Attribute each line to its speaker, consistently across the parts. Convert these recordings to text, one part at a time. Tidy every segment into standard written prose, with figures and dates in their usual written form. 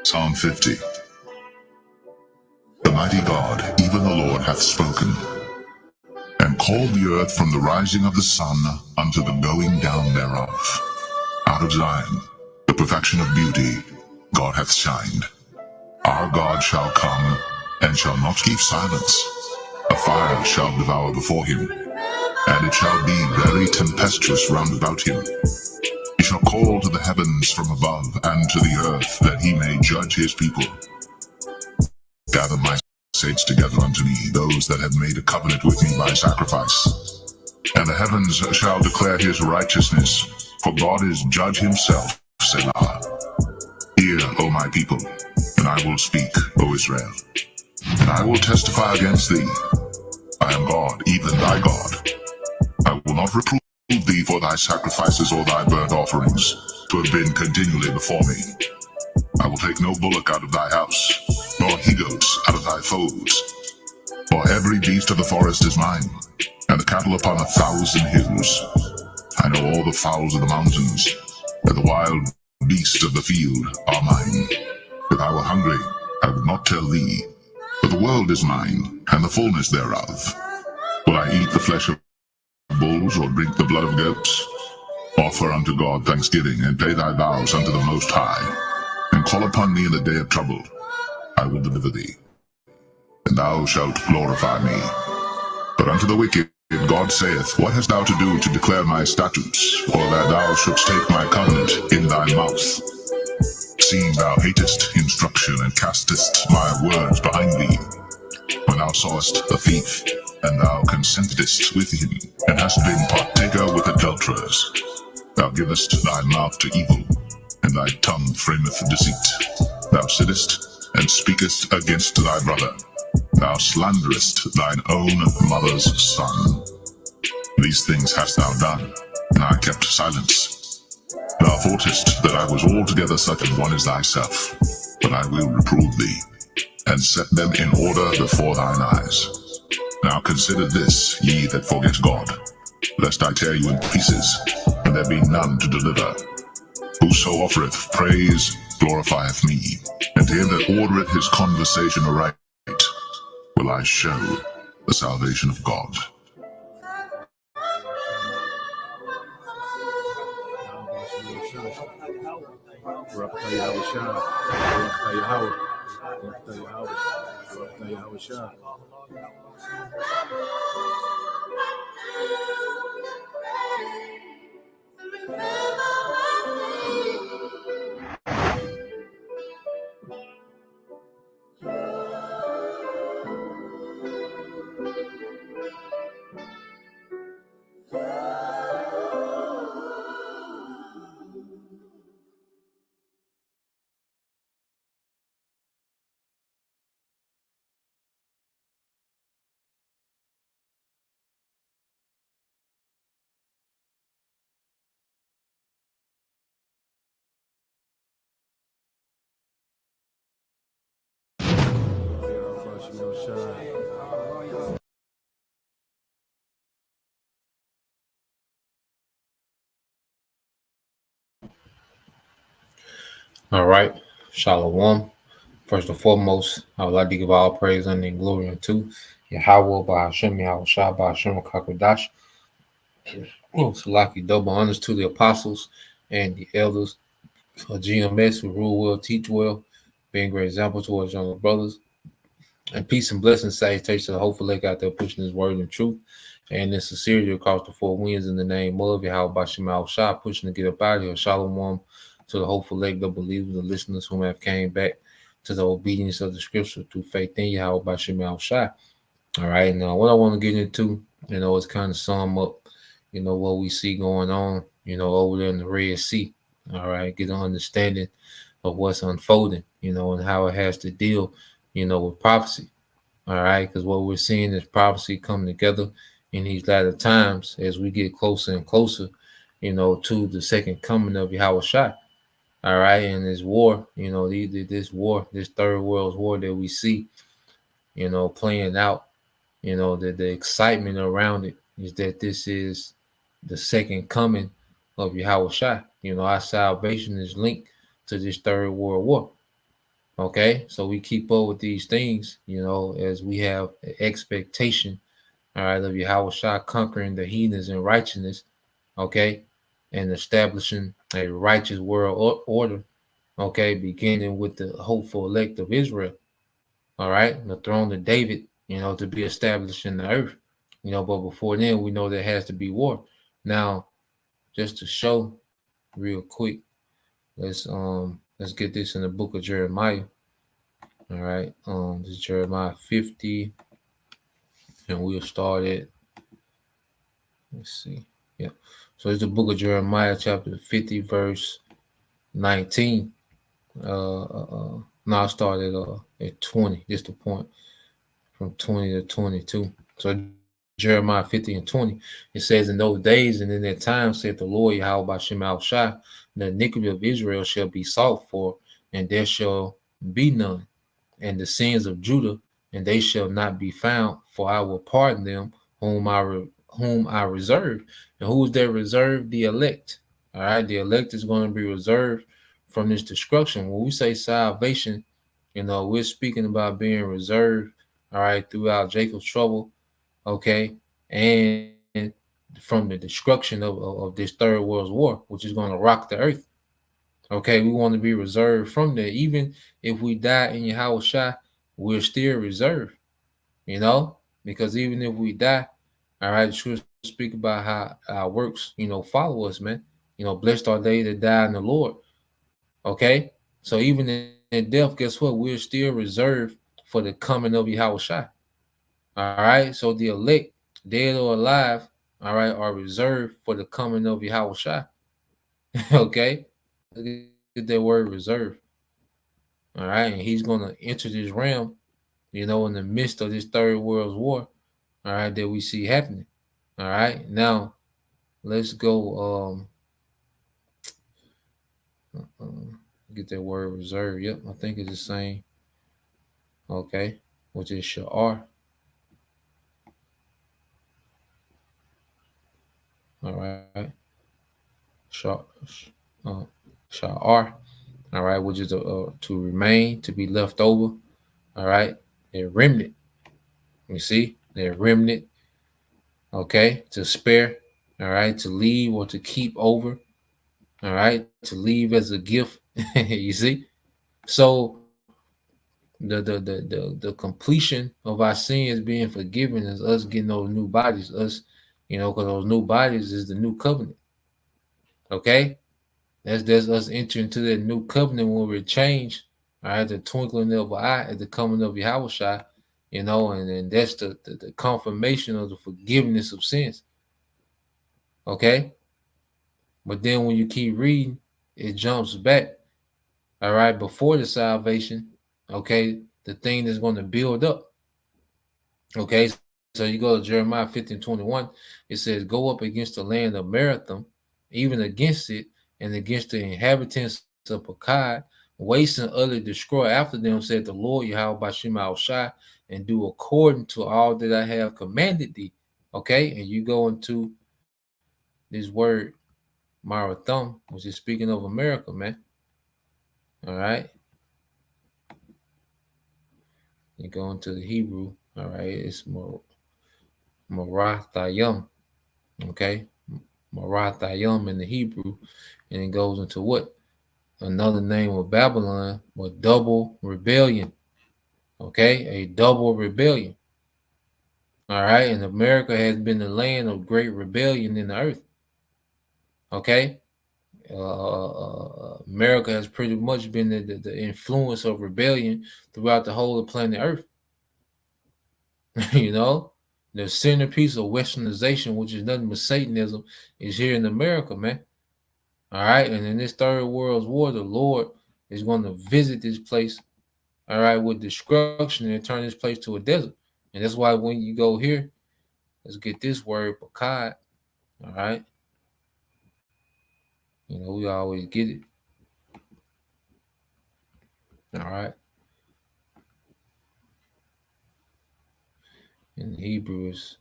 Speaker 1: Psalm 50. The mighty God, even the Lord, hath spoken, and called the earth from the rising of the sun unto the going down thereof. Out of Zion, the perfection of beauty, God hath shined. Our God shall come, and shall not keep silence. A fire shall devour before him, and it shall be very tempestuous round about him. He shall call to the heavens from above, and to the earth, that he may judge his people. Gather my saints together unto me, those that have made a covenant with me by sacrifice. And the heavens shall declare his righteousness, for God is judge himself, Selah. Hear, O my people, and I will speak, O Israel. And I will testify against thee. I am God, even thy God. I will not reprove thee for thy sacrifices or thy burnt offerings, to have been continually before me. I will take no bullock out of thy house, nor he-goats out of thy folds. For every beast of the forest is mine, and the cattle upon 1,000 hills. I know all the fowls of the mountains, and the wild beasts of the field are mine. If I were hungry, I would not tell thee, but the world is mine, and the fullness thereof. Will I eat the flesh of bulls, or drink the blood of goats? Offer unto God thanksgiving, and pay thy vows unto the Most High, and call upon me in the day of trouble. I will deliver thee, and thou shalt glorify me. But unto the wicked God saith, What hast thou to do to declare my statutes, or that thou shouldst take my covenant in thy mouth? Seeing thou hatest instruction, and castest my words behind thee. When thou sawest a thief, and thou consentedst with him, and hast been partaker with adulterers. Thou givest thy mouth to evil, and thy tongue frameth deceit. Thou sittest, and speakest against thy brother. Thou slanderest thine own mother's son. These things hast thou done, and I kept silence. Thou thoughtest that I was altogether such an one as thyself, but I will reprove thee, and set them in order before thine eyes. Now consider this, ye that forget God, lest I tear you in pieces, and there be none to deliver. Whoso offereth praise glorifieth me, and to him that ordereth his conversation aright will I show the salvation of God.
Speaker 2: All right, Shalom. First and foremost, I would like to give all praise and glory unto Yahweh, by Hashem, Yahweh Shah, by Hashem, Kakodash. Salaki, double honors to the apostles and the elders of GMS who rule well, teach well, being great example towards younger brothers. And peace and blessings, salutations to the hopeful lake out there pushing his word and truth. And in sincerity across the four winds in the name of Yahweh Bashim Al Shah, pushing to get up out of here. Shalom to the hopeful lake, the believers, the listeners who have came back to the obedience of the scripture through faith in Yahweh Bashim Al Shah. All right, now what I want to get into, is kind of sum up, what we see going on, over there in the Red Sea. All right, get an understanding of what's unfolding, and how it has to deal, with prophecy. All right, because what we're seeing is prophecy come together in these latter times as we get closer and closer, to the second coming of Yahweh Shai. All right, and this war, this war, this third world war that we see, playing out, the excitement around it is that this is the second coming of Yahweh Shai. Our salvation is linked to this third world war. Okay, so we keep up with these things, as we have an expectation, all right, of Yahweh Shai conquering the heathens in righteousness, okay, and establishing a righteous world order, okay, beginning with the hopeful elect of Israel, all right, the throne of David, to be established in the earth, but before then, we know there has to be war. Now, just to show real quick, let's get this in the book of Jeremiah. All right, this is Jeremiah 50, and we'll start at, let's see, yeah. So it's the book of Jeremiah, chapter 50, verse 19. No, I started at 20. Just the point from 20 to 22. So Jeremiah 50 and 20, it says, "In those days and in that time, saith the Lord Yahweh Bashem Al Shai, the iniquity of Israel shall be sought for, and there shall be none, and the sins of Judah, and they shall not be found, for I will pardon them whom I reserve." And who is that reserved? The elect. All right, the elect is going to be reserved from this destruction. When we say salvation, we're speaking about being reserved, all right, throughout Jacob's trouble, okay, and from the destruction of this third world war, which is going to rock the earth. Okay, we want to be reserved from that. Even if we die in Yahweh Shai, we're still reserved, because even if we die, all right, sure speak about how our works, follow us, man. Blessed are they that die in the Lord. Okay, so even in death, guess what? We're still reserved for the coming of Yahweh Shai. All right, so the elect, dead or alive, all right, are reserved for the coming of Yahweh Shai. Okay, look at that word reserved. All right, and he's gonna enter this realm, in the midst of this third world war, all right, that we see happening. All right, now let's go get that word reserved. Yep, I think it's the same. Okay, which is sha'ar. All right, sha, uh, sha'ar. All right, which is to remain, to be left over. All right, a remnant. You see, a remnant. Okay, to spare. All right, to leave or to keep over. All right, to leave as a gift. You see, so the completion of our sins being forgiven is us getting those new bodies. Us, because those new bodies is the new covenant. Okay, that's us entering into that new covenant when we're changed. All right, the twinkling of an eye at the coming of Yahweh Shai, and that's the confirmation of the forgiveness of sins. Okay, but then when you keep reading, it jumps back. All right, before the salvation, okay, the thing that's going to build up. Okay, so you go to Jeremiah 15:21, it says, "Go up against the land of Marathon, even against it, and against the inhabitants of Pakad, waste and utterly destroy after them, said the Lord Yahweh Bashim Al Shai, and do according to all that I have commanded thee." Okay, and you go into this word Marathon, which is speaking of America, man. All right, you go into the Hebrew, all right, it's Marathayim, okay, Marathayim in the Hebrew, and it goes into what? Another name of Babylon, but double rebellion. Okay, a double rebellion. All right, and America has been the land of great rebellion in the earth. Okay, America has pretty much been the influence of rebellion throughout the whole of planet Earth. you know, the centerpiece of westernization, which is nothing but Satanism, is here in America, man. All right, and in this third world war, the Lord is going to visit this place, all right, with destruction and turn this place to a desert. And that's why when you go here, let's get this word, Bakad, all right. We always get it. All right. In Hebrew is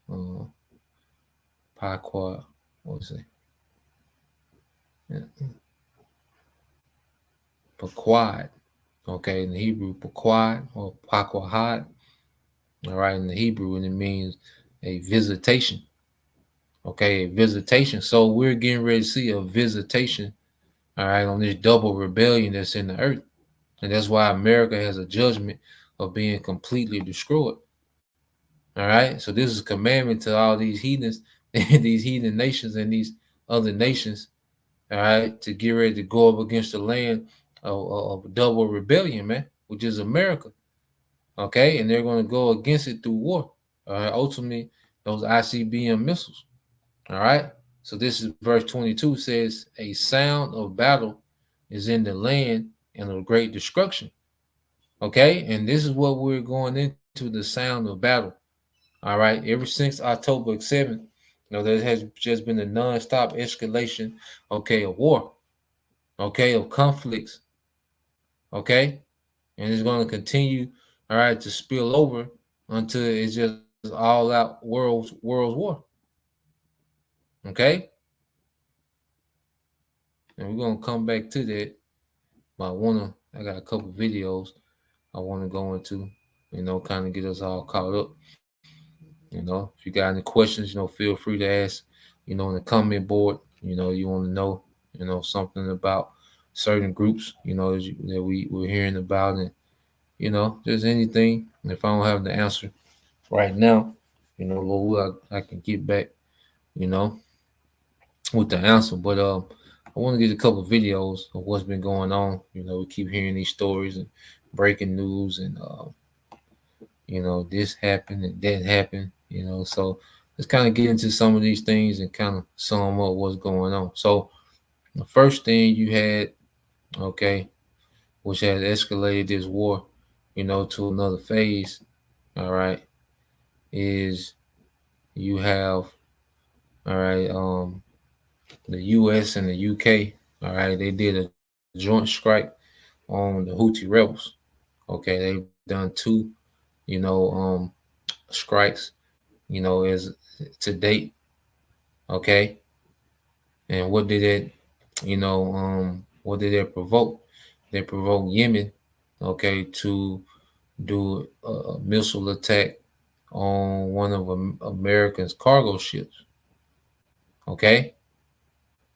Speaker 2: Paquad. What was it? Paquad. Okay, in the Hebrew, Paquad or Paquahad. All right, in the Hebrew, and it means a visitation. Okay, a visitation. So we're getting ready to see a visitation. All right, on this double rebellion that's in the earth, and that's why America has a judgment of being completely destroyed. All right, so this is a commandment to all these heathens, these heathen nations, and these other nations. All right, to get ready to go up against the land of double rebellion, man, which is America. Okay, and they're going to go against it through war. All right, ultimately, those ICBM missiles. All right, so this is verse 22 says, a sound of battle is in the land and of great destruction. Okay, and this is what we're going into, the sound of battle. All right, ever since October 7th, there has just been a non-stop escalation, okay, of war, okay, of conflicts, okay, and it's going to continue, all right, to spill over until it's just all out world's war, okay, and we're going to come back to that. But I got a couple videos I want to go into, kind of get us all caught up. If you got any questions, feel free to ask, in the comment board. You want to know, something about certain groups, that we're hearing about, and just anything. If I don't have the answer right now, Lord, I can get back, you know, with the answer. But I want to get a couple of videos of what's been going on. We keep hearing these stories and breaking news, and this happened and that happened. So let's kind of get into some of these things and kind of sum up what's going on. So the first thing you had, okay, which has escalated this war, to another phase. All right, is you have, all right, the U.S. and the U.K. All right, they did a joint strike on the Houthi rebels. Okay, they've done two, strikes, as to date. Okay, and what did it, what did it provoke? They provoked Yemen, okay, to do a missile attack on one of America's cargo ships. Okay,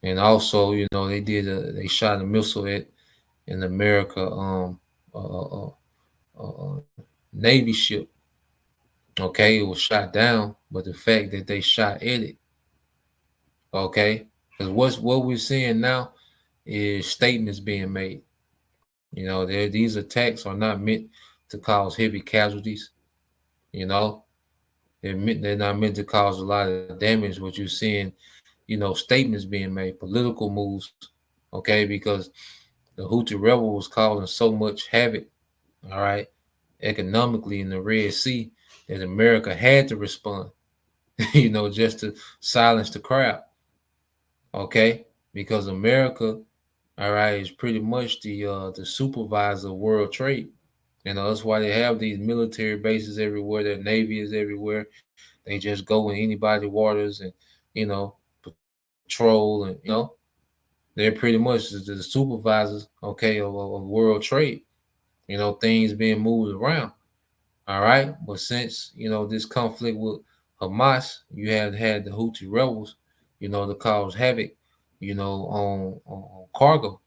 Speaker 2: and also, they shot a missile at an America uh, uh, Navy ship. Okay, it was shot down, but the fact that they shot at it, okay, because what we're seeing now is statements being made. These attacks are not meant to cause heavy casualties. You know, they're not meant to cause a lot of damage. What you're seeing, statements being made, political moves. Okay, because the Houthi rebel was causing so much havoc. All right, economically in the Red Sea, that America had to respond. Just to silence the crowd. Okay, because America, all right, is pretty much the supervisor of world trade. That's why they have these military bases everywhere. Their navy is everywhere. They just go in anybody's waters and patrol, and they're pretty much the supervisors, okay, of world trade. Things being moved around. All right, but since this conflict with Hamas, you have had the Houthi rebels, to cause havoc, on cargo.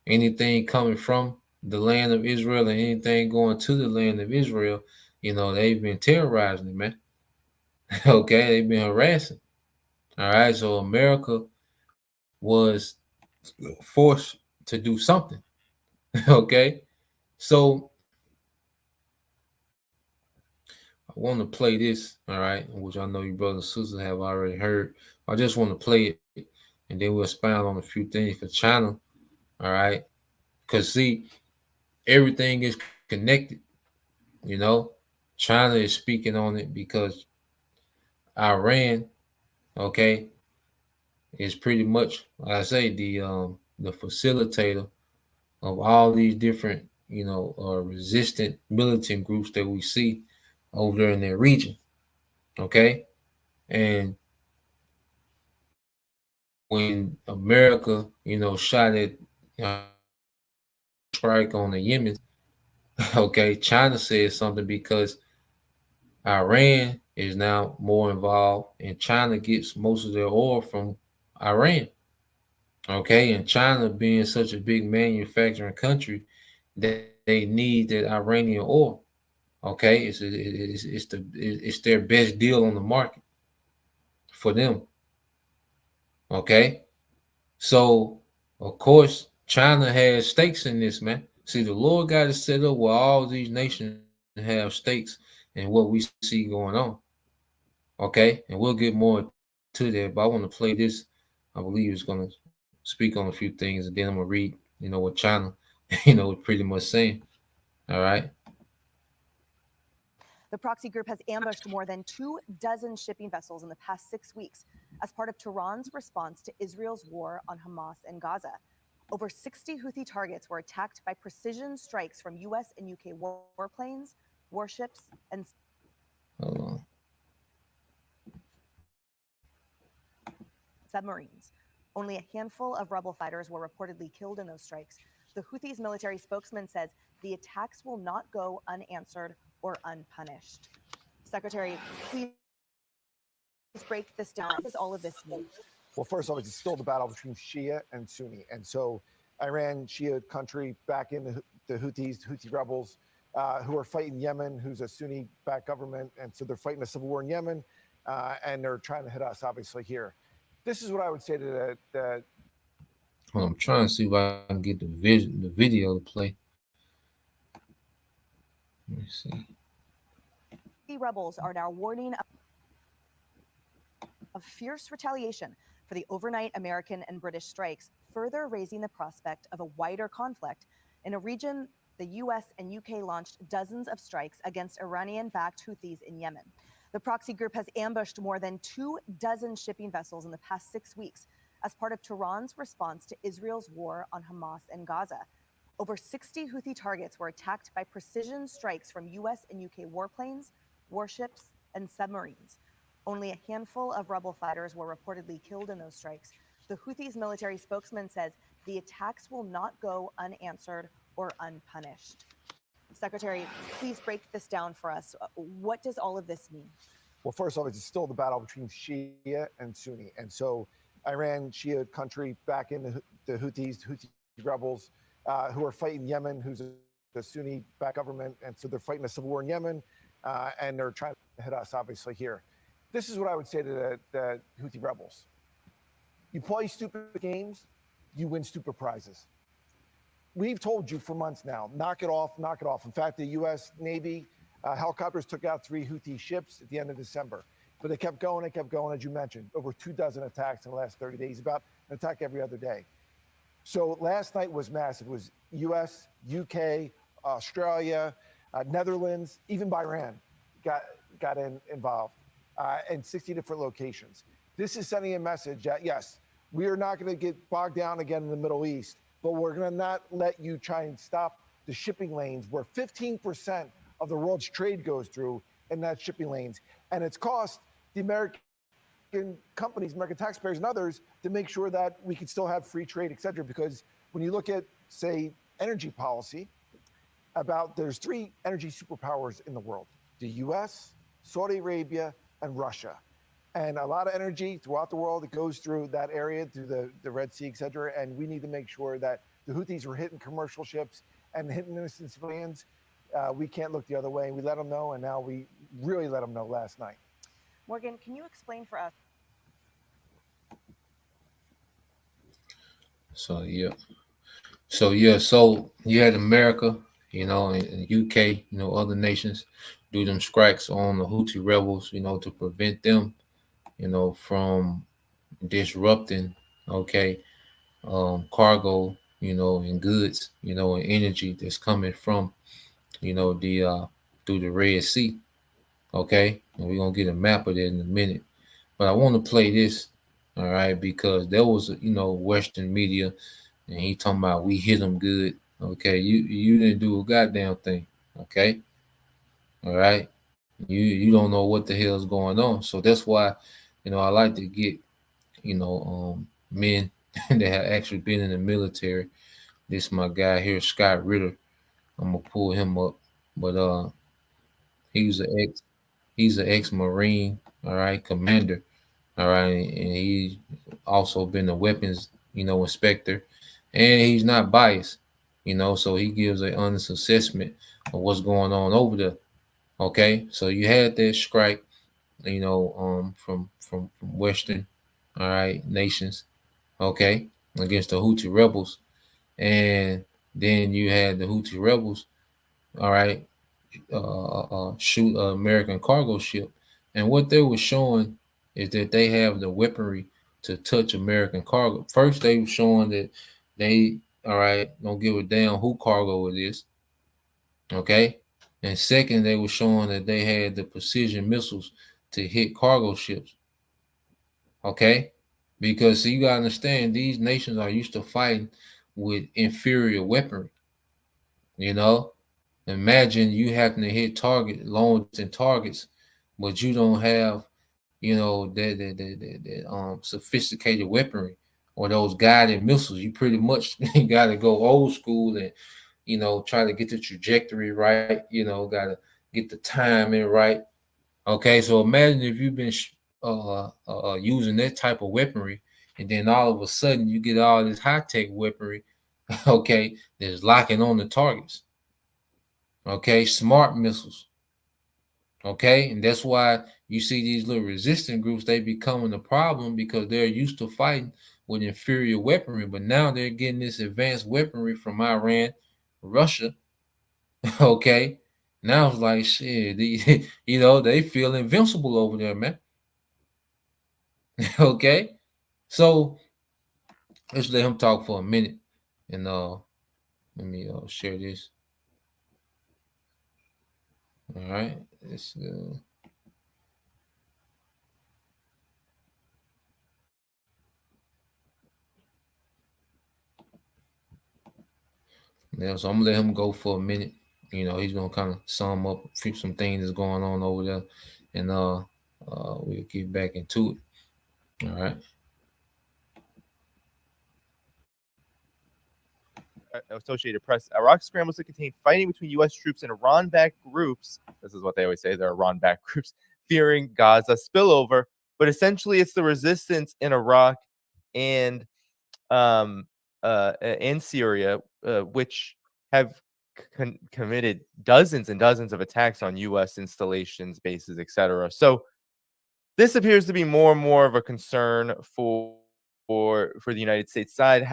Speaker 2: Anything coming from the land of Israel and anything going to the land of Israel, they've been terrorizing it, man. Okay, they've been harassing. All right, so America was forced to do something. Okay, so I want to play this, all right, which I know you brothers and sisters have already heard. I just want to play it, and then we'll expound on a few things for China, all right? Because, see, everything is connected, you know? China is speaking on it because Iran, okay, is pretty much, like I say, the facilitator of all these different resistant militant groups that we see over there in that region. Okay, and when America, shot at strike on the Yemen, okay, China said something because Iran is now more involved, and China gets most of their oil from Iran. Okay, and China being such a big manufacturing country, they need that Iranian oil. Okay, it's their best deal on the market for them. Okay, so of course China has stakes in this, man. See, the Lord got it set up where all these nations have stakes in what we see going on. Okay, and we'll get more to that, but I want to play this. I believe it's going to speak on a few things, and then I'm gonna read, what China, is pretty much saying. All right.
Speaker 3: The proxy group has ambushed more than 24 shipping vessels in the past 6 weeks as part of Tehran's response to Israel's war on Hamas and Gaza. Over 60 Houthi targets were attacked by precision strikes from US and UK warplanes, warships, and submarines. Only a handful of rebel fighters were reportedly killed in those strikes. The Houthis' military spokesman says the attacks will not go unanswered or unpunished. Secretary, please break this down. What does all of this mean?
Speaker 4: Well, first off, it's still the battle between Shia and Sunni. And so Iran, Shia country, back in the Houthi rebels, who are fighting Yemen, who's a Sunni-backed government. And so they're fighting a civil war in Yemen, and they're trying to hit us, obviously, here. This is what I would say to the
Speaker 2: I'm trying to see if I can get the video to play. Let me see.
Speaker 3: The rebels are now warning of fierce retaliation for the overnight American and British strikes, further raising the prospect of a wider conflict in a region. The US and UK launched dozens of strikes against Iranian-backed Houthis in Yemen. The proxy group has ambushed more than 24 shipping vessels in the past 6 weeks as part of Tehran's response to Israel's war on Hamas and Gaza. Over 60 Houthi targets were attacked by precision strikes from US and UK warplanes, warships, and submarines. Only a handful of rebel fighters were reportedly killed in those strikes. The Houthis' military spokesman says the attacks will not go unanswered or unpunished. Secretary, please break this down for us. What does all of this mean?
Speaker 4: Well, first off, it's still the battle between Shia and Sunni. And so Iran, Shia country, back in the Houthi rebels, who are fighting Yemen, who's a Sunni-backed government. And so they're fighting a civil war in Yemen, and they're trying to hit us, obviously, here. This is what I would say to the Houthi rebels. You play stupid games, you win stupid prizes. We've told you for months now, knock it off, knock it off. In fact, the U.S. Navy helicopters took out 3 Houthi ships at the end of December. But they kept going, as you mentioned. Over 24 attacks in the last 30 days, about an attack every other day. So last night was massive. It was U.S., U.K., Australia, Netherlands, even Bahrain got involved, in 60 different locations. This is sending a message that, yes, we are not going to get bogged down again in the Middle East, but we're going to not let you try and stop the shipping lanes where 15% of the world's trade goes through in that shipping lanes. And it's cost the American companies, American taxpayers and others to make sure that we can still have free trade, et cetera. Because when you look at, say, energy policy, there's 3 energy superpowers in the world: the US, Saudi Arabia, and Russia. And a lot of energy throughout the world that goes through that area, through the Red Sea, et cetera. And we need to make sure that the Houthis were hitting commercial ships and hitting innocent civilians. We can't look the other way. We let them know, and now we really let them know last night.
Speaker 3: Morgan, can you explain for us?
Speaker 2: So you had America, and UK, other nations do them strikes on the Houthi rebels, to prevent them, from disrupting, okay, cargo, and goods, and energy that's coming from, the through the Red Sea, okay, and we're gonna get a map of that in a minute. But I want to play this, all right, because there was, Western media, and he talking about we hit them good, Okay, you didn't do a goddamn thing. Okay, all right. You don't know what the hell's going on. So that's why, I like to get men that have actually been in the military. This my guy here, Scott Ritter. I'm gonna pull him up, but he was an ex he's an ex Marine, all right, commander, all right, and he also been a weapons inspector, and he's not biased, so he gives an honest assessment of what's going on over there. Okay, so you had that strike, from Western, all right, nations, okay, against the Houthi rebels, and then you had the Houthi rebels, all right, shoot an American cargo ship, and what they were showing is that they have the weaponry to touch American cargo. First, they were showing that they, all right, don't give a damn who cargo it is, okay, and second, they were showing that they had the precision missiles to hit cargo ships, okay, because you gotta understand these nations are used to fighting with inferior weaponry, you know. Imagine you having to hit long distance targets, but you don't have, that sophisticated weaponry or those guided missiles. You pretty much got to go old school and try to get the trajectory right. Got to get the timing right. Okay, so imagine if you've been using that type of weaponry, and then all of a sudden you get all this high tech weaponry. Okay, that's locking on the targets. Okay, smart missiles. Okay, and that's why you see these little resistant groups, they becoming a problem because they're used to fighting with inferior weaponry, but now they're getting this advanced weaponry from Iran, Russia. Okay, now it's like shit, they feel invincible over there, man. Okay, so let's let him talk for a minute, and let me share this. All right, let's yeah, so I'm gonna let him go for a minute. He's gonna kind of sum up some things that's going on over there, and we'll get back into it. All right.
Speaker 5: Associated Press, Iraq scrambles to contain fighting between U.S. troops and Iran-backed groups. This is what they always say, they're Iran-backed groups, fearing Gaza spillover. But essentially, it's the resistance in Iraq and in Syria, which have committed dozens and dozens of attacks on U.S. installations, bases, etc. So this appears to be more and more of a concern for the United States side.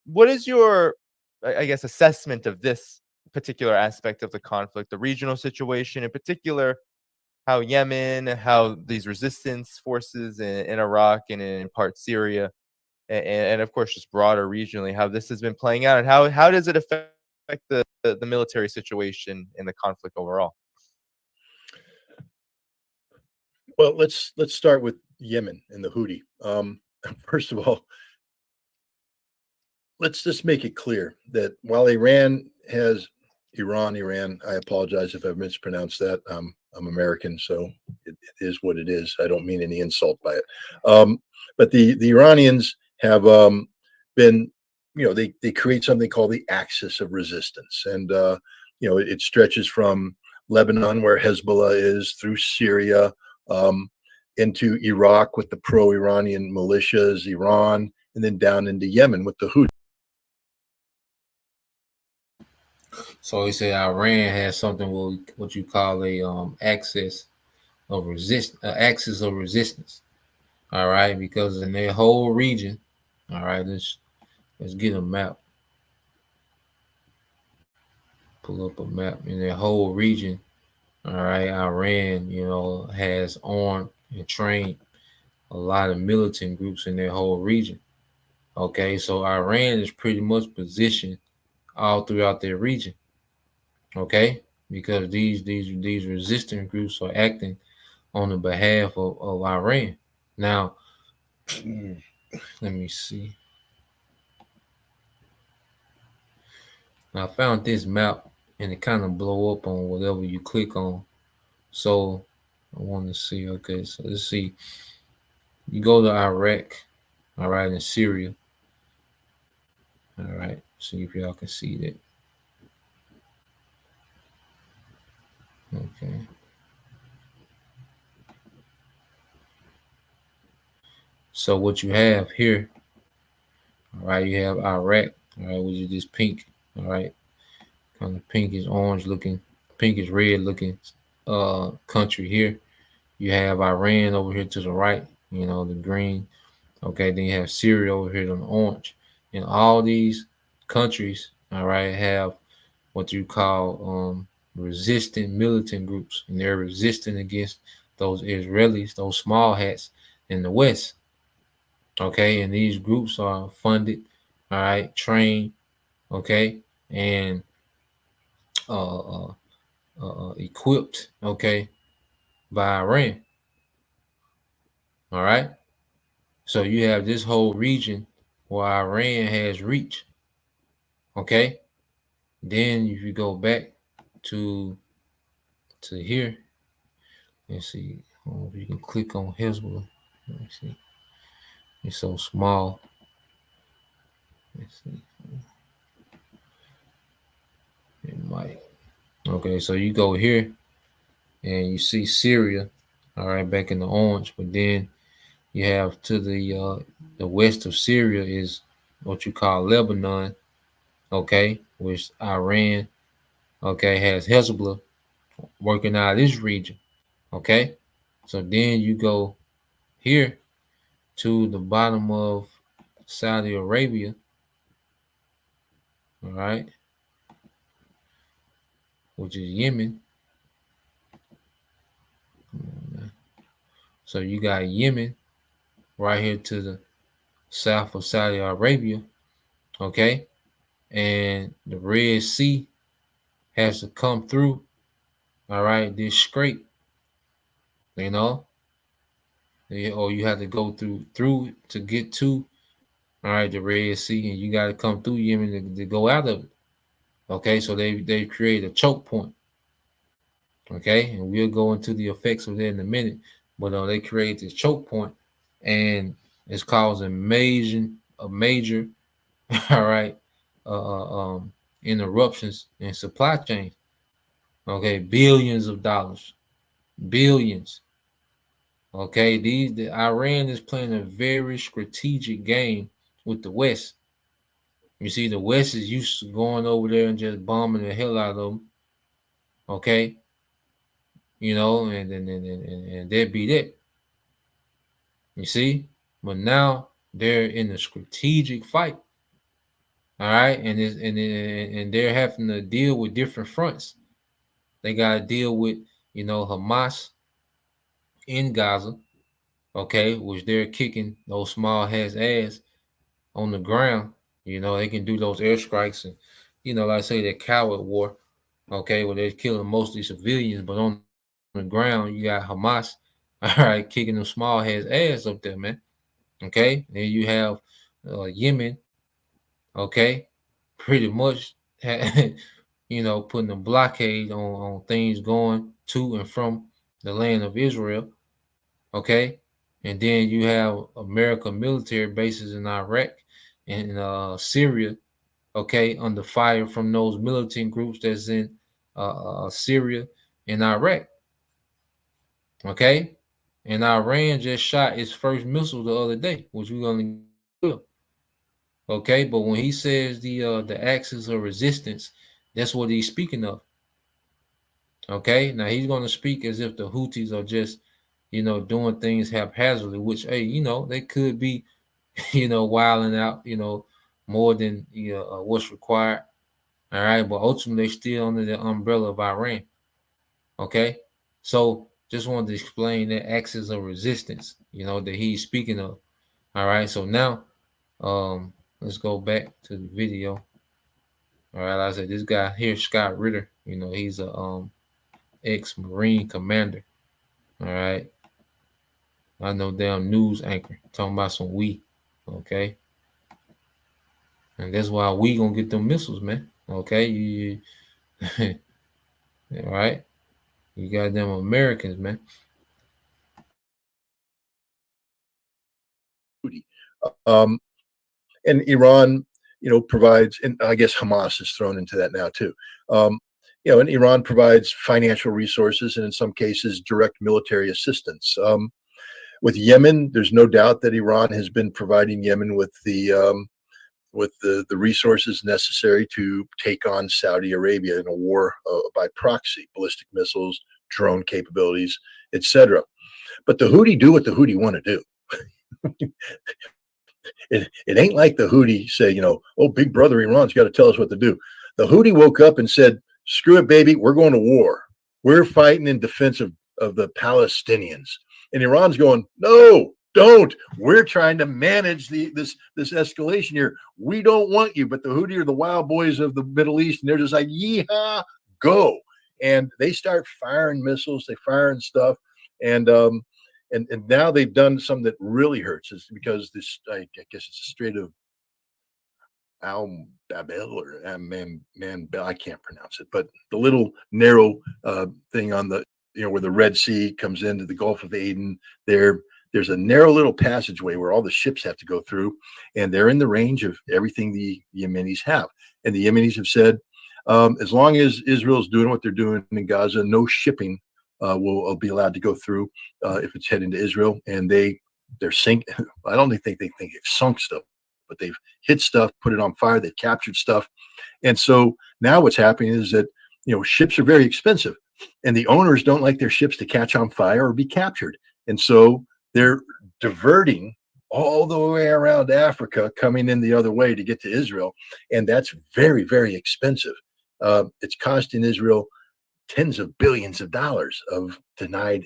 Speaker 5: What is your, I guess, assessment of this particular aspect of the conflict, the regional situation in particular, how Yemen, how these resistance forces in Iraq and in part Syria, and of course just broader regionally, how this has been playing out, and how does it affect the military situation in the conflict overall?
Speaker 6: Well, let's start with Yemen and the Houthi. First of all, let's just make it clear that while Iran, I apologize if I've mispronounced that. I'm American, so it is what it is. I don't mean any insult by it. But the Iranians have been, they create something called the axis of resistance. And, it stretches from Lebanon, where Hezbollah is, through Syria, into Iraq with the pro-Iranian militias, Iran, and then down into Yemen with the Houthi.
Speaker 2: So he said Iran has something what you call a axis of resistance. All right, because in their whole region, all right, let's get a map. Pull up a map in their whole region. All right, Iran, has armed and trained a lot of militant groups in their whole region. Okay, so Iran is pretty much positioned all throughout their region. Okay, because these resistant groups are acting on the behalf of Iran. Now, let me see. I found this map and it kind of blow up on whatever you click on. So I want to see. Okay, so let's see. You go to Iraq, all right, and Syria. All right, see if y'all can see that. Okay. So what you have here, all right, you have Iraq, all right, which is this pink, all right, kind of pinkish orange looking, pinkish red looking country here. You have Iran over here to the right, you know, the green. Okay, then you have Syria over here on the orange. And all these countries, all right, have what you call resistant militant groups, and they're resisting against those Israelis, those small hats in the West. Okay, and these groups are funded, all right, trained, okay, and uh, equipped, okay, by Iran. All right, so you have this whole region where Iran has reached. Okay, then if you go back to here, let's see. If you can click on Hezbollah. Let me see. It's so small. Let's see. It might. Okay, so you go here and you see Syria, all right, back in the orange, but then you have to the west of Syria is what you call Lebanon, okay, which Iran, okay, has Hezbollah working out of this region, okay. So then you go here to the bottom of Saudi Arabia, all right, which is Yemen. So you got Yemen right here to the south of Saudi Arabia, okay, and the Red Sea has to come through, all right, this scrape, you know, or you have to go through to get to, all right, the Red Sea, and you got to come through Yemen to go out of it. Okay, so they create a choke point. Okay, and we'll go into the effects of that in a minute. But they create this choke point, and it's causing major, all right, interruptions in supply chain. Okay, billions of dollars, billions. Okay, the Iran is playing a very strategic game with the West. You see, the West is used to going over there and just bombing the hell out of them. Okay, you know, and that be that. You see, but now they're in a strategic fight. All right, and they're having to deal with different fronts. They got to deal with Hamas in Gaza, okay, which they're kicking those small hats ass on the ground. They can do those airstrikes and like I say, that coward war, okay, where they're killing mostly civilians, but on the ground you got Hamas, all right, kicking them small hats ass up there, man. Okay, then you have Yemen, okay, pretty much, putting a blockade on things going to and from the land of Israel, okay, and then you have American military bases in Iraq and Syria, okay, under fire from those militant groups that's in Syria and Iraq, okay, and Iran just shot its first missile the other day, which we're gonna do. Okay, but when he says the axis of resistance, that's what he's speaking of. Okay, now he's going to speak as if the Houthis are just, doing things haphazardly, which, hey, they could be, wilding out, more than what's required. All right, but ultimately, they're still under the umbrella of Iran. Okay, so just wanted to explain that axis of resistance, that he's speaking of. All right, so now, let's go back to the video. All right, like I said, this guy here, Scott Ritter, he's a ex-Marine commander. All right. I know damn news anchor talking about some we. Okay. And that's why we gonna get them missiles, man. Okay, you all right? You got them Americans, man.
Speaker 6: Um, and Iran, provides, and I guess Hamas is thrown into that now too. Um, and Iran provides financial resources and in some cases direct military assistance. With Yemen, there's no doubt that Iran has been providing Yemen with the resources necessary to take on Saudi Arabia in a war by proxy, ballistic missiles, drone capabilities, etc. But the Houthi do what the Houthi want to do. It ain't like the Houthi say, oh, big brother Iran's got to tell us what to do. The Houthi woke up and said, screw it, baby, we're going to war. We're fighting in defense of the Palestinians. And Iran's going, no, don't. We're trying to manage this escalation here. We don't want you. But the Houthi are the wild boys of the Middle East, and they're just like, yeehaw, go. And they start firing missiles, they firing stuff. And now they've done something that really hurts, is because this, I guess it's a Strait of Al Babel or Bell, I can't pronounce it, but the little narrow thing on the, where the Red Sea comes into the Gulf of Aden, there's a narrow little passageway where all the ships have to go through, and they're in the range of everything the Yemenis have. And the Yemenis have said, as long as Israel's doing what they're doing in Gaza, no shipping will be allowed to go through if it's heading to Israel. And they're sink. I don't think they think it's sunk stuff, but they've hit stuff, put it on fire, they've captured stuff. And so now what's happening is that, ships are very expensive and the owners don't like their ships to catch on fire or be captured. And so they're diverting all the way around Africa, coming in the other way to get to Israel. And that's very, very expensive. It's costing Israel tens of billions of dollars of denied,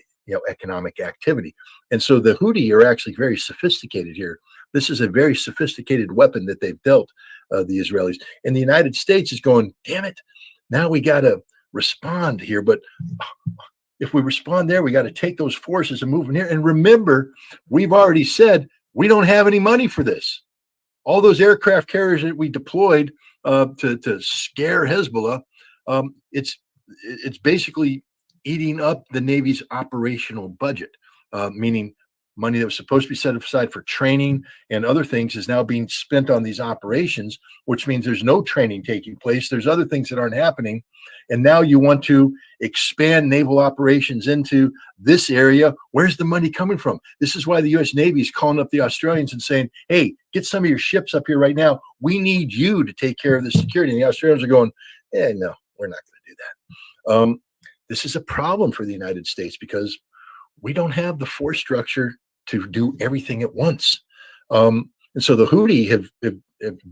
Speaker 6: economic activity. And so the Houthi are actually very sophisticated here. This is a very sophisticated weapon that they've dealt the Israelis. And the United States is going, damn it, now we got to respond here. But if we respond there, we got to take those forces and move in here. And remember, we've already said we don't have any money for this. All those aircraft carriers that we deployed to scare Hezbollah, it's basically eating up the Navy's operational budget, meaning money that was supposed to be set aside for training and other things is now being spent on these operations, which means there's no training taking place. There's other things that aren't happening. And now you want to expand naval operations into this area. Where's the money coming from? This is why the U.S. Navy is calling up the Australians and saying, hey, get some of your ships up here right now. We need you to take care of the security. And the Australians are going, no, we're not going to do that. This is a problem for the United States because we don't have the force structure to do everything at once. And so the Houthi have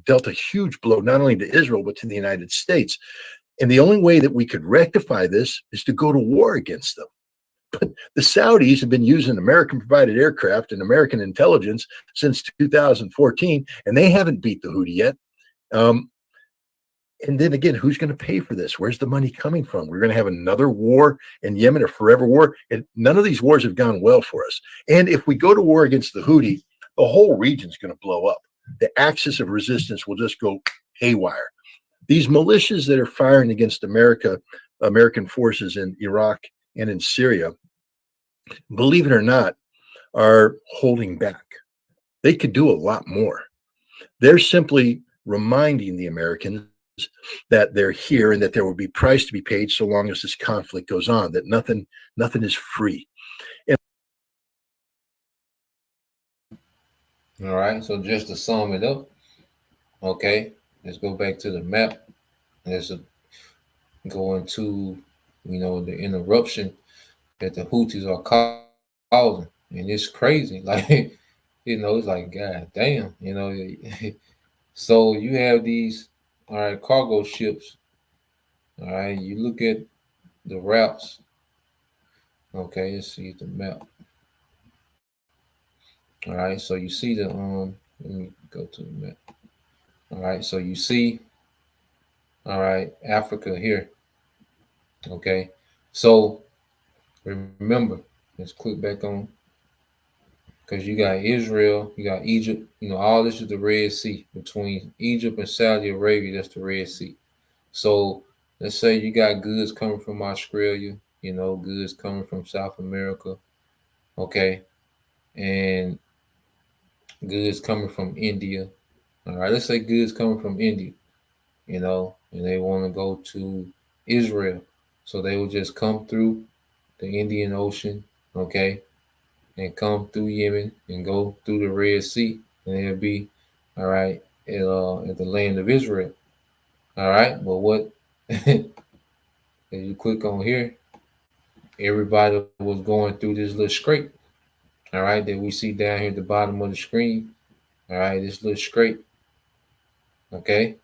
Speaker 6: dealt a huge blow, not only to Israel, but to the United States. And the only way that we could rectify this is to go to war against them. But the Saudis have been using American-provided aircraft and American intelligence since 2014, and they haven't beat the Houthi yet. And then again, who's going to pay for this? Where's the money coming from? We're going to have another war in Yemen, a forever war. And none of these wars have gone well for us. And if we go to war against the Houthi, the whole region's going to blow up. The axis of resistance will just go haywire. These militias that are firing against American forces in Iraq and in Syria, believe it or not, are holding back. They could do a lot more. They're simply reminding the Americans that they're here and that there will be price to be paid so long as this conflict goes on, that nothing is free. And
Speaker 2: All right, so just to sum it up, okay, let's go back to the map. Let's go into, the interruption that the Houthis are causing. And it's crazy. Like, it's like, God damn, So you have these, all right, cargo ships. All right, you look at the routes. Okay, let's see the map. All right, so you see the let me go to the map. All right, so you see, all right, Africa here. Okay, so remember, let's click back on, because you got Israel, you got Egypt, all this is the Red Sea. Between Egypt and Saudi Arabia, that's the Red Sea. So let's say you got goods coming from Australia, goods coming from South America, okay, and goods coming from India. All right, let's say goods coming from India, and they want to go to Israel. So they will just come through the Indian Ocean, okay, and come through Yemen and go through the Red Sea, and they'll be all right at the land of Israel. All right, but what if you click on here, everybody was going through this little scrape, all right, that we see down here at the bottom of the screen. All right, this little scrape, okay.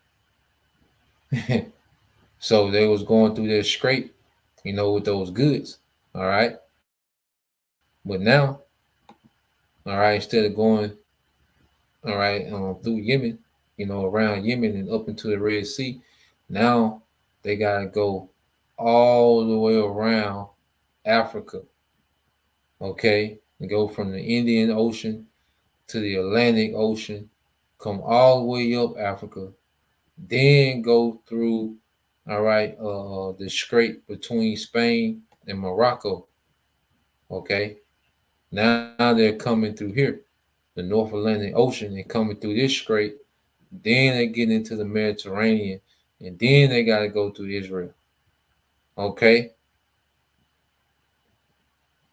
Speaker 2: So they was going through that scrape, with those goods. All right. But now, all right, instead of going, all right, through Yemen, around Yemen and up into the Red Sea, now they gotta go all the way around Africa. Okay. And go from the Indian Ocean to the Atlantic Ocean, come all the way up Africa, then go through, all right, the strait between Spain and Morocco. Okay, now they're coming through here, the North Atlantic Ocean, and coming through this strait. Then they get into the Mediterranean, and then they got to go to Israel. Okay,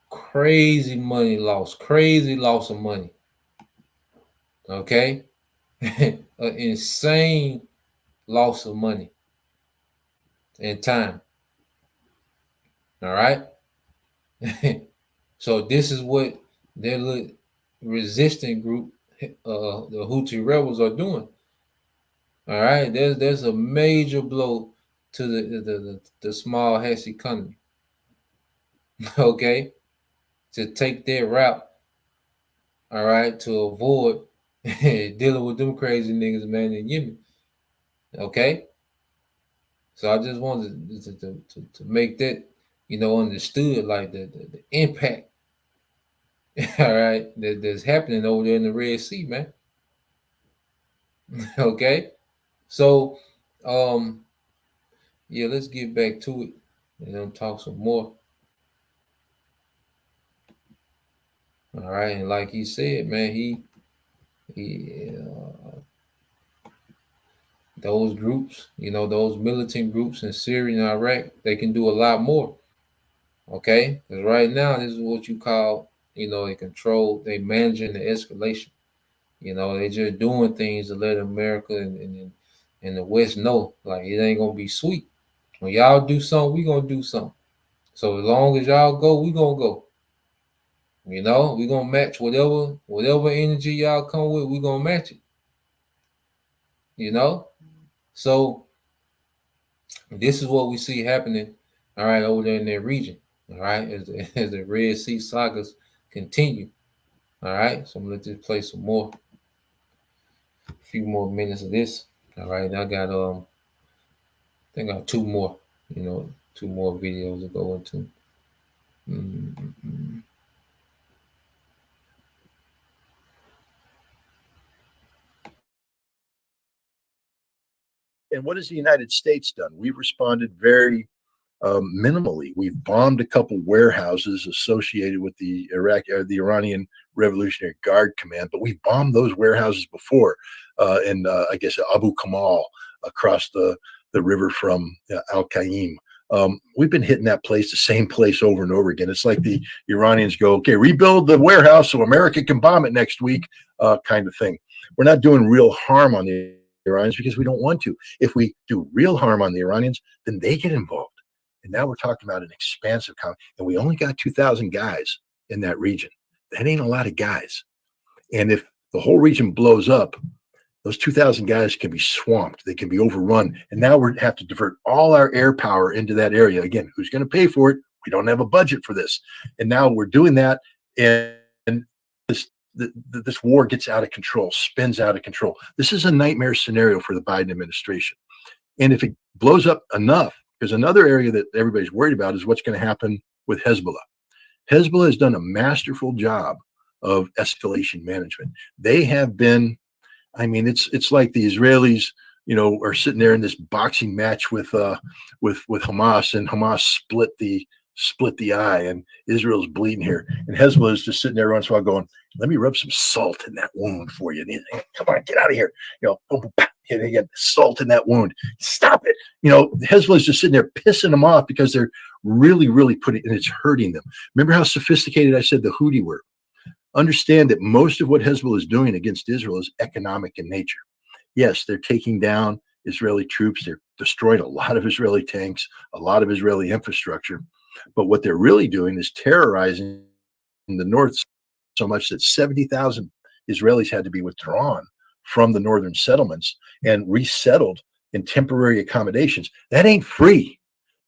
Speaker 2: crazy money loss, crazy loss of money. Okay, an insane loss of money and time. All right. So this is what their little resistant group, the Houthi rebels, are doing. All right, there's a major blow to the small Hess economy. Okay, to take their route. All right, to avoid dealing with them crazy niggas, man, in Yemen. Okay, so I just wanted to make that understood, like the impact. All right, that's happening over there in the Red Sea, man. Okay, so yeah, let's get back to it and then talk some more. All right, and like he said, man, he those groups, those militant groups in Syria and Iraq, they can do a lot more. Okay, because right now this is what you call, a control. They managing the escalation. They just doing things to let America and the West know, like, it ain't gonna be sweet. When y'all do something, we gonna do something. So as long as y'all go, we gonna go. We gonna match whatever energy y'all come with, we gonna match it. So this is what we see happening, all right, over there in that region, all right, as the Red Sea Sagas continue. All right, so I'm gonna let this play some more, a few more minutes of this. All right, I got I think I got two more, two more videos to go into. Mm-hmm.
Speaker 6: And what has the United States done? We've responded very minimally. We've bombed a couple warehouses associated with the Iranian Revolutionary Guard Command, but we've bombed those warehouses before in I guess Abu Kamal across the river from Al Qaim. We've been hitting that place, the same place, over and over again. It's like the Iranians go, okay, rebuild the warehouse so America can bomb it next week, kind of thing. We're not doing real harm on the Iranians because we don't want to. If we do real harm on the Iranians, then they get involved. And now we're talking about an expansive conflict, and we only got 2,000 guys in that region. That ain't a lot of guys. And if the whole region blows up, those 2,000 guys can be swamped. They can be overrun. And now we have to divert all our air power into that area. Again, who's going to pay for it? We don't have a budget for this. And now we're doing that. And this war gets out of control, spins out of control. This is a nightmare scenario for the Biden administration. And if it blows up enough, there's another area that everybody's worried about is what's going to happen with Hezbollah. Hezbollah has done a masterful job of escalation management. They have been, I mean, it's like the Israelis, are sitting there in this boxing match with Hamas, and Hamas split the eye, and Israel's bleeding here, and Hezbollah is just sitting there once in a while going, "Let me rub some salt in that wound for you. Come on, get out of here." Boom, boom, bam, and they get salt in that wound. Stop it. Hezbollah is just sitting there pissing them off because they're really, really putting, and it's hurting them. Remember how sophisticated I said the Houthi were? Understand that most of what Hezbollah is doing against Israel is economic in nature. Yes, they're taking down Israeli troops. They're destroying a lot of Israeli tanks, a lot of Israeli infrastructure. But what they're really doing is terrorizing the north so much that 70,000 Israelis had to be withdrawn from the northern settlements and resettled in temporary accommodations. That ain't free.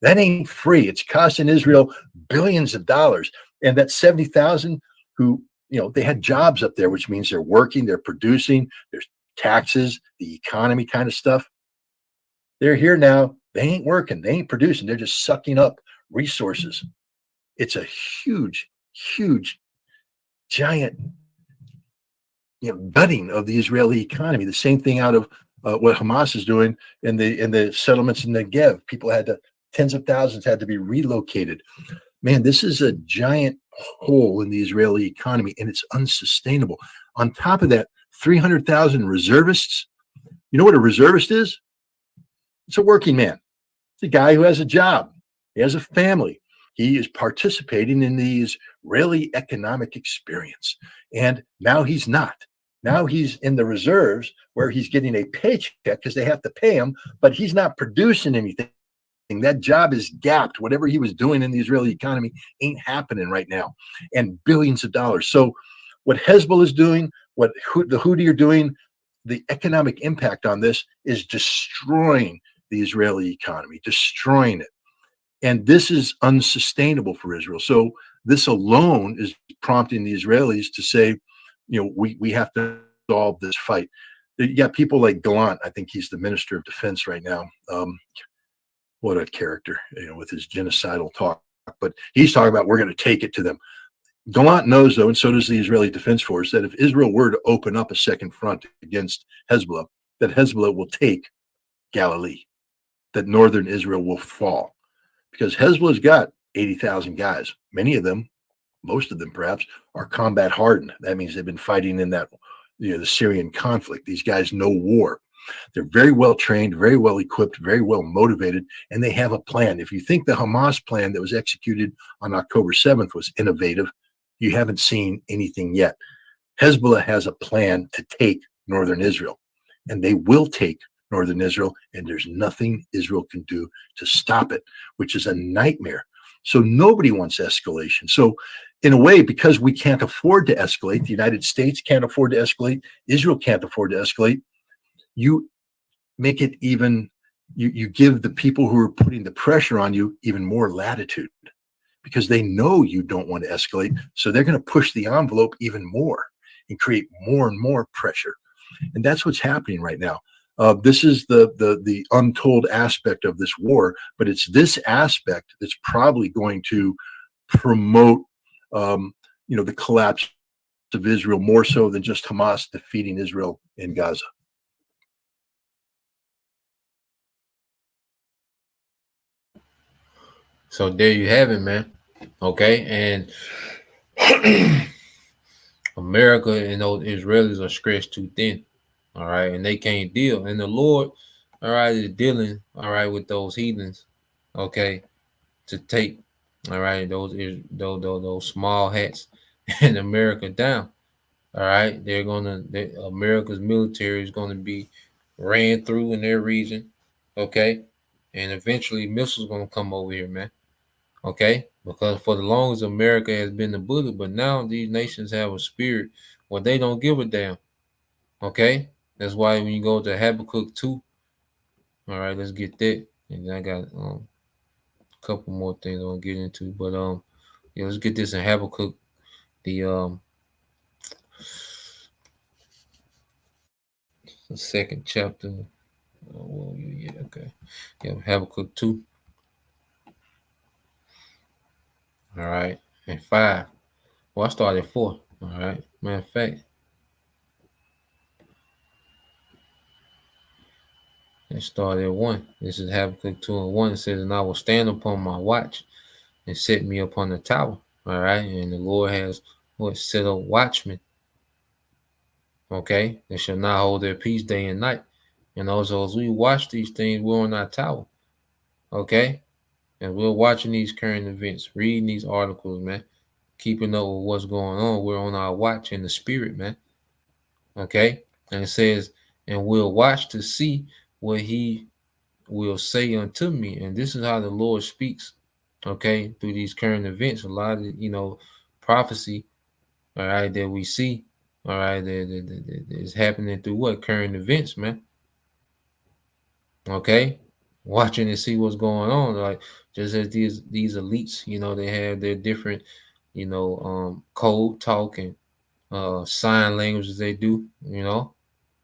Speaker 6: That ain't free. It's costing Israel billions of dollars. And that 70,000 who, they had jobs up there, which means they're working, they're producing, there's taxes, the economy kind of stuff. They're here now. They ain't working. They ain't producing. They're just sucking up resources. It's a huge, huge, giant, gutting of the Israeli economy. The same thing out of what Hamas is doing in the settlements in Negev. People tens of thousands had to be relocated. Man, this is a giant hole in the Israeli economy, and it's unsustainable. On top of that, 300,000 reservists. You know what a reservist is? It's a working man. It's a guy who has a job. He has a family. He is participating in the Israeli economic experience. And now he's not. Now he's in the reserves where he's getting a paycheck because they have to pay him, but he's not producing anything. That job is gapped. Whatever he was doing in the Israeli economy ain't happening right now. And billions of dollars. So what Hezbollah is doing, what the Houthi are doing, the economic impact on this is destroying the Israeli economy, destroying it. And this is unsustainable for Israel. So this alone is prompting the Israelis to say, we have to solve this fight. You got people like Gallant. I think he's the Minister of Defense right now. What a character, with his genocidal talk. But he's talking about we're going to take it to them. Gallant knows, though, and so does the Israeli Defense Force, that if Israel were to open up a second front against Hezbollah, that Hezbollah will take Galilee, that northern Israel will fall. Because Hezbollah's got 80,000 guys. Many of them, most of them perhaps, are combat hardened. That means they've been fighting in that, the Syrian conflict. These guys know war. They're very well trained, very well equipped, very well motivated, and they have a plan. If you think the Hamas plan that was executed on October 7th was innovative, you haven't seen anything yet. Hezbollah has a plan to take northern Israel, and they will take northern Israel, and there's nothing Israel can do to stop it, which is a nightmare. So nobody wants escalation. So in a way, because we can't afford to escalate, the United States can't afford to escalate, Israel can't afford to escalate, you make it even, you give the people who are putting the pressure on you even more latitude because they know you don't want to escalate. So they're going to push the envelope even more and create more and more pressure. And that's what's happening right now. This is the untold aspect of this war, but it's this aspect that's probably going to promote, the collapse of Israel more so than just Hamas defeating Israel in Gaza.
Speaker 2: So there you have it, man. Okay, and America and those Israelis are stretched too thin. All right, and they can't deal. And the Lord, all right, is dealing, all right, with those heathens, okay, to take, all right, those small hats in America down. All right, America's military is gonna be ran through in their region, okay, and eventually missiles gonna come over here, man. Okay, because for the longest America has been the bully, but now these nations have a spirit where they don't give a damn. Okay, that's why when you go to Habakkuk 2, all right, let's get that. And then I got a couple more things I want to get into, but yeah, let's get this in Habakkuk, the second chapter. Well, yeah, okay, yeah, Habakkuk 2. All right, and 5. Well, I started at 4. All right, matter of fact. Let's start at 1. This is Habakkuk 2 and 1. It says, and I will stand upon my watch and set me upon the tower. All right. And the Lord has what set up watchmen. Okay. They shall not hold their peace day and night. And also, as we watch these things, we're on our tower. Okay. And we're watching these current events, reading these articles, man, keeping up with what's going on. We're on our watch in the spirit, man. Okay. And it says, and we'll watch to see what he will say unto me. And this is how the Lord speaks, okay, through these current events. A lot of, prophecy, all right, that we see, all right, that is happening through what? Current events, man. Okay. Watching and see what's going on. Like, just as these elites, they have their different, code talk and sign languages they do,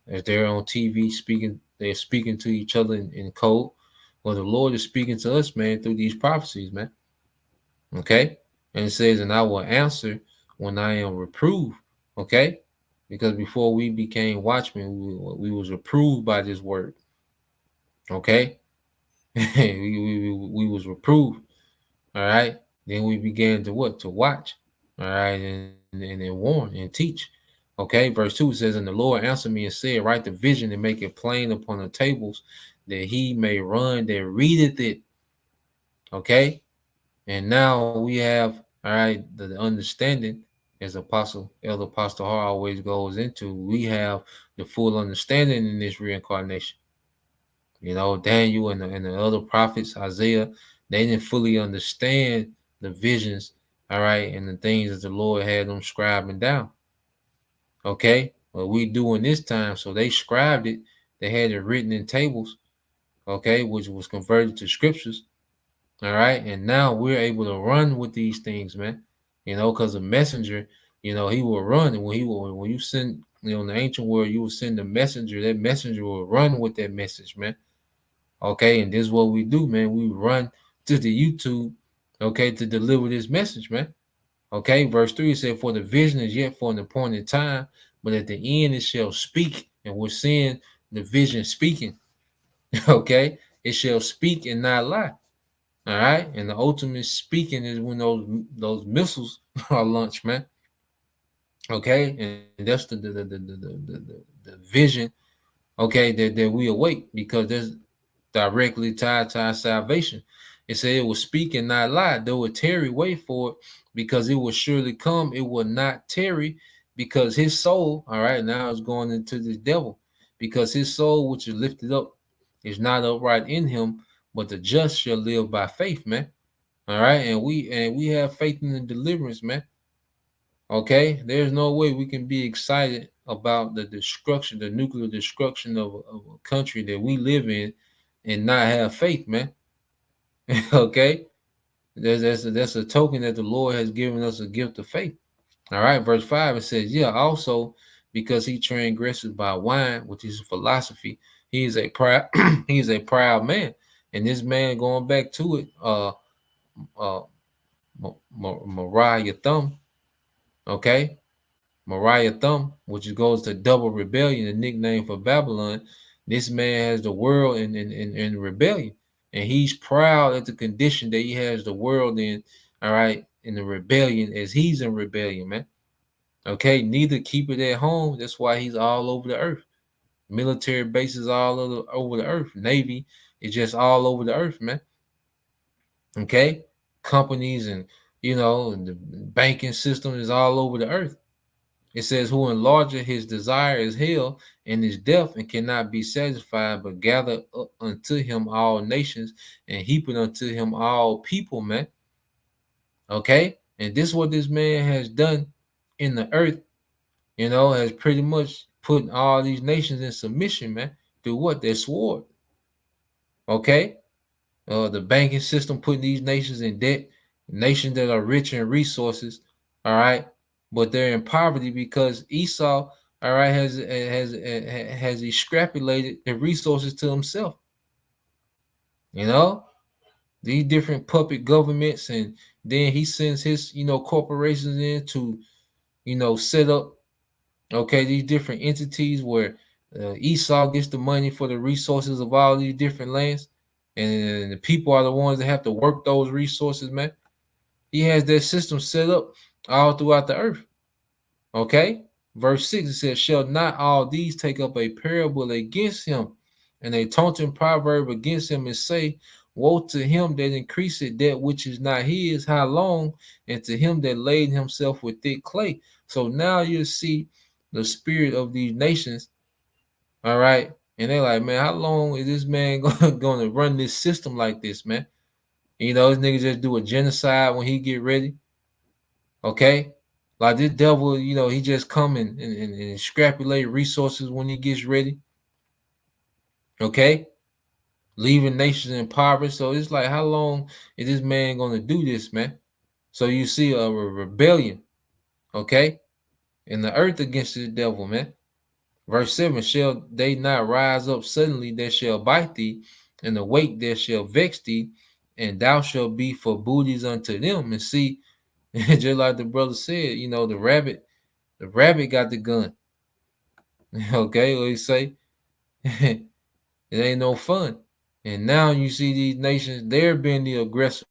Speaker 2: as they're on TV speaking, they're speaking to each other in code. Well, the Lord is speaking to us, man, through these prophecies, man. Okay? And it says, and I will answer when I am reproved. Okay? Because before we became watchmen, we was reproved by this word. Okay? we was reproved. All right? Then we began to what? To watch. All right? And warn and teach. Okay, verse 2 says, and the Lord answered me and said, write the vision and make it plain upon the tables, that he may run that readeth it. Okay, and now we have, all right, the understanding, as Elder Apostle Hart always goes into, we have the full understanding in this reincarnation. Daniel and the other prophets, Isaiah, they didn't fully understand the visions, all right, and the things that the Lord had them scribing down. Okay, well, we do in this time, so they scribed it. They had it written in tables, okay, which was converted to scriptures. All right, and now we're able to run with these things, man. Because a messenger, he will run, and when you send, in the ancient world, you will send a messenger. That messenger will run with that message, man. Okay, and this is what we do, man. We run to the YouTube, okay, to deliver this message, man. Okay, verse 3 said, for the vision is yet for an appointed time, but at the end it shall speak. And we're seeing the vision speaking. Okay, it shall speak and not lie. All right, and the ultimate speaking is when those missiles are launched, man. Okay, and that's the vision. Okay, that we await, because that's directly tied to our salvation. It said it will speak and not lie, though it tarry, wait for it, because it will surely come. It will not tarry, because his soul, all right, now is going into the devil, because his soul, which is lifted up, is not upright in him, but the just shall live by faith, man. All right, and we have faith in the deliverance, man. Okay, there's no way we can be excited about the destruction, the nuclear destruction of a country that we live in, and not have faith, man. Okay, that's a token that the Lord has given us, a gift of faith. All right, verse 5, it says, yeah, also because he transgresses by wine, which is philosophy, he is a proud he is a proud man. And this man, going back to it, Mariah Thumb, okay, Mariah Thumb, which goes to double rebellion, a nickname for Babylon. This man has the world in rebellion, and he's proud at the condition that he has the world in, all right, in the rebellion, as he's in rebellion, man. Okay, neither keep it at home. That's why he's all over the earth. Military bases all over the earth. Navy is just all over the earth, man. Okay, companies and the banking system is all over the earth. It says, who enlargeth his desire is hell, and is death, and cannot be satisfied, but gather up unto him all nations, and heap it unto him all people, man. Okay, and this is what this man has done in the earth, has pretty much put all these nations in submission, man, through what? Their sword. Okay, the banking system putting these nations in debt, nations that are rich in resources, all right, but they're in poverty because Esau, all right, has extrapolated the resources to himself. These different puppet governments, and then he sends his corporations in to set up, okay, these different entities where Esau gets the money for the resources of all these different lands, and the people are the ones that have to work those resources, man. He has that system set up all throughout the earth. Okay? Verse 6, it says, shall not all these take up a parable against him, and a taunting proverb against him, and say, woe to him that increaseth that which is not his, how long? And to him that laid himself with thick clay. So now you see the spirit of these nations, all right? And they're like, man, how long is this man going to run this system like this, man? You know, this nigga just do a genocide when he get ready. Okay? Like this devil, you know, he just come and extrapolate resources when he gets ready. Okay? Leaving nations impoverished. So it's like, how long is this man going to do this, man? So you see a rebellion, okay, in the earth against the devil, man. Verse 7, shall they not rise up suddenly that shall bite thee, and awake that shall vex thee, and thou shalt be for booties unto them. And see, just like the brother said, you know, the rabbit got the gun. Okay, what you say? It ain't no fun. And now you see these nations, they're being the aggressors.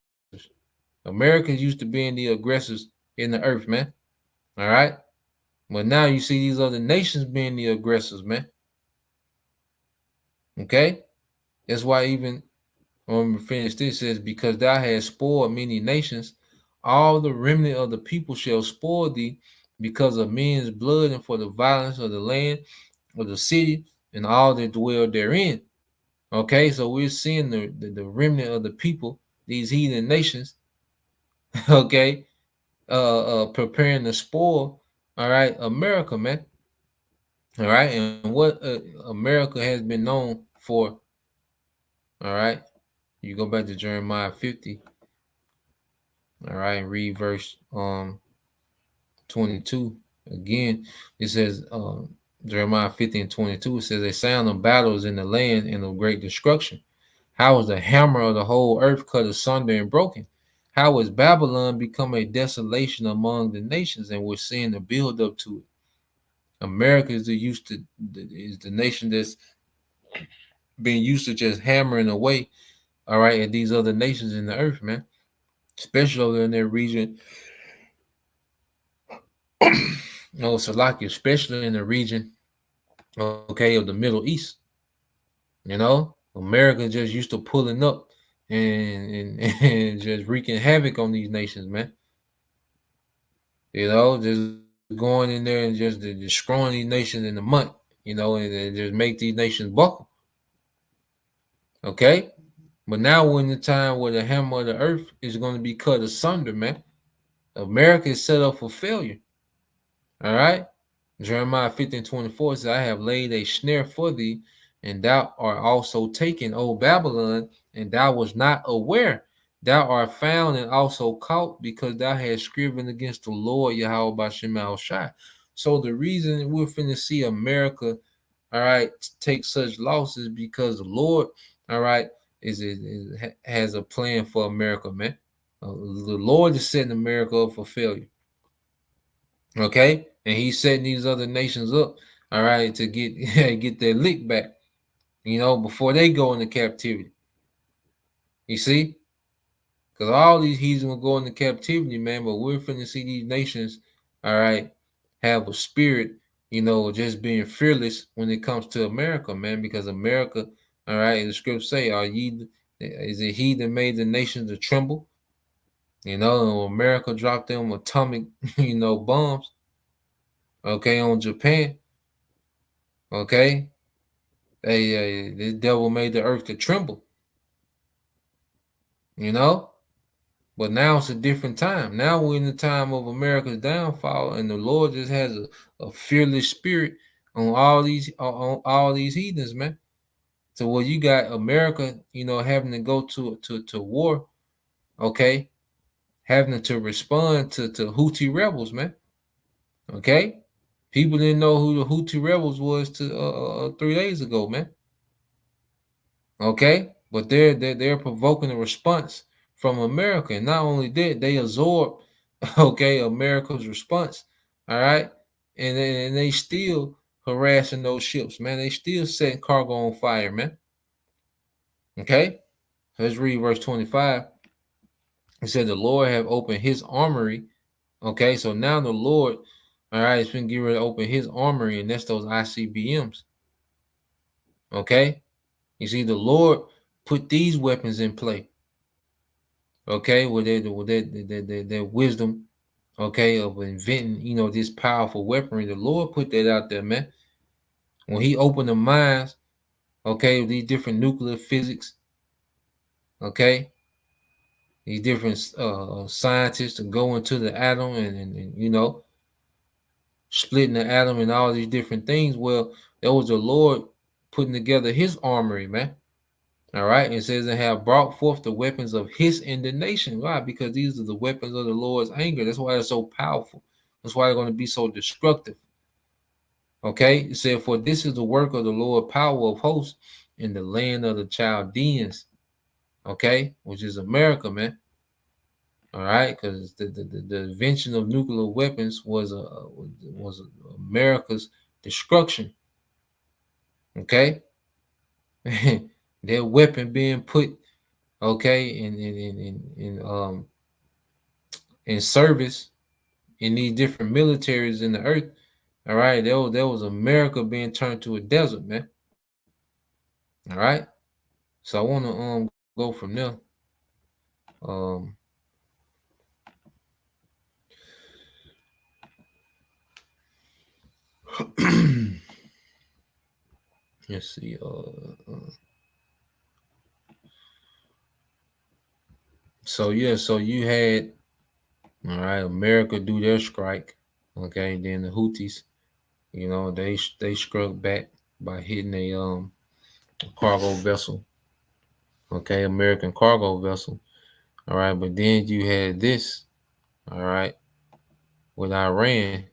Speaker 2: Americans used to being the aggressors in the earth, man. All right. But now you see these other nations being the aggressors, man. Okay. That's why even when we finish this says, because thou hast spoiled many nations, all the remnant of the people shall spoil thee because of men's blood and for the violence of the land of the city and all that dwell therein. Okay, so we're seeing the remnant of the people, these heathen nations, okay, preparing to spoil, all right, America, man. All right, and what America has been known for, all right, you go back to Jeremiah 50, all right, and read verse 22 again. It says Jeremiah 50 and 22, it says a sound of battles in the land and of great destruction. How is the hammer of the whole earth cut asunder and broken? How is Babylon become a desolation among the nations? And we're seeing the build up to it. America is the nation that's been used to just hammering away, all right, at these other nations in the earth, man. Especially over in their region. No, Salaki, especially in the region, okay, of the Middle East. You know, America just used to pulling up and just wreaking havoc on these nations, man. You know, just going in there and just destroying these nations in a month, you know, and just make these nations buckle. Okay? But now we're in the time where the hammer of the earth is going to be cut asunder, man. America is set up for failure. All right? Jeremiah 15:24 says, I have laid a snare for thee, and thou art also taken, O Babylon, and thou was not aware. Thou art found and also caught, because thou hast striven against the Lord Yahweh by Shema Shai. So the reason we're finna see America, all right, take such losses because the Lord, all right, has a plan for America, man. The Lord is setting America up for failure. Okay, and he's setting these other nations up, all right, to get get their lick back, you know, before they go into captivity. You see, because all these heathens will go into captivity, man. But we're finna see these nations, all right, have a spirit, you know, just being fearless when it comes to America, man. Because America, all right, the scripts say, "Are ye? Is it he that made the nations to tremble?" You know, America dropped them atomic, you know, bombs. Okay, on Japan. Okay, this devil made the earth to tremble, you know. But now it's a different time. Now we're in the time of America's downfall, and the Lord just has a fearless spirit on all these heathens, man. So where you got America, you know, having to go to war, okay, having to respond to Houthi rebels, man. Okay, people didn't know who the Houthi rebels was to 3 days ago, man. Okay, but they're provoking a response from America, and not only that, they absorb okay America's response. All right, and they still harassing those ships, man. They still setting cargo on fire, man. Okay? Let's read verse 25. It said, the Lord have opened his armory. Okay, so now the Lord, all right, it's been getting ready to open his armory, and that's those ICBMs. Okay? You see, the Lord put these weapons in play. Okay, with their wisdom, okay, of inventing, this powerful weaponry. The Lord put that out there, man. When he opened the minds, okay, these different nuclear physics, okay, these different scientists to go into the atom and splitting the atom and all these different things. Well, that was the Lord putting together his armory, man. All right. It says they have brought forth the weapons of his indignation. Why? Because these are the weapons of the Lord's anger. That's why they're so powerful. That's why they're going to be so destructive. Okay. It said, for this is the work of the Lord, power of hosts in the land of the Chaldeans. Okay. Which is America, man. All right. Because the invention of nuclear weapons was America's destruction. Okay. Their weapon being put, okay, in service in these different militaries in the earth. All right, there was America being turned to a desert, man. All right, so I want to go from there. Let's see. So yeah, so you had, all right, America do their strike. Okay, then the Houthis, they struck back by hitting a cargo vessel. Okay, American cargo vessel. All right, but then you had this, all right, with Iran.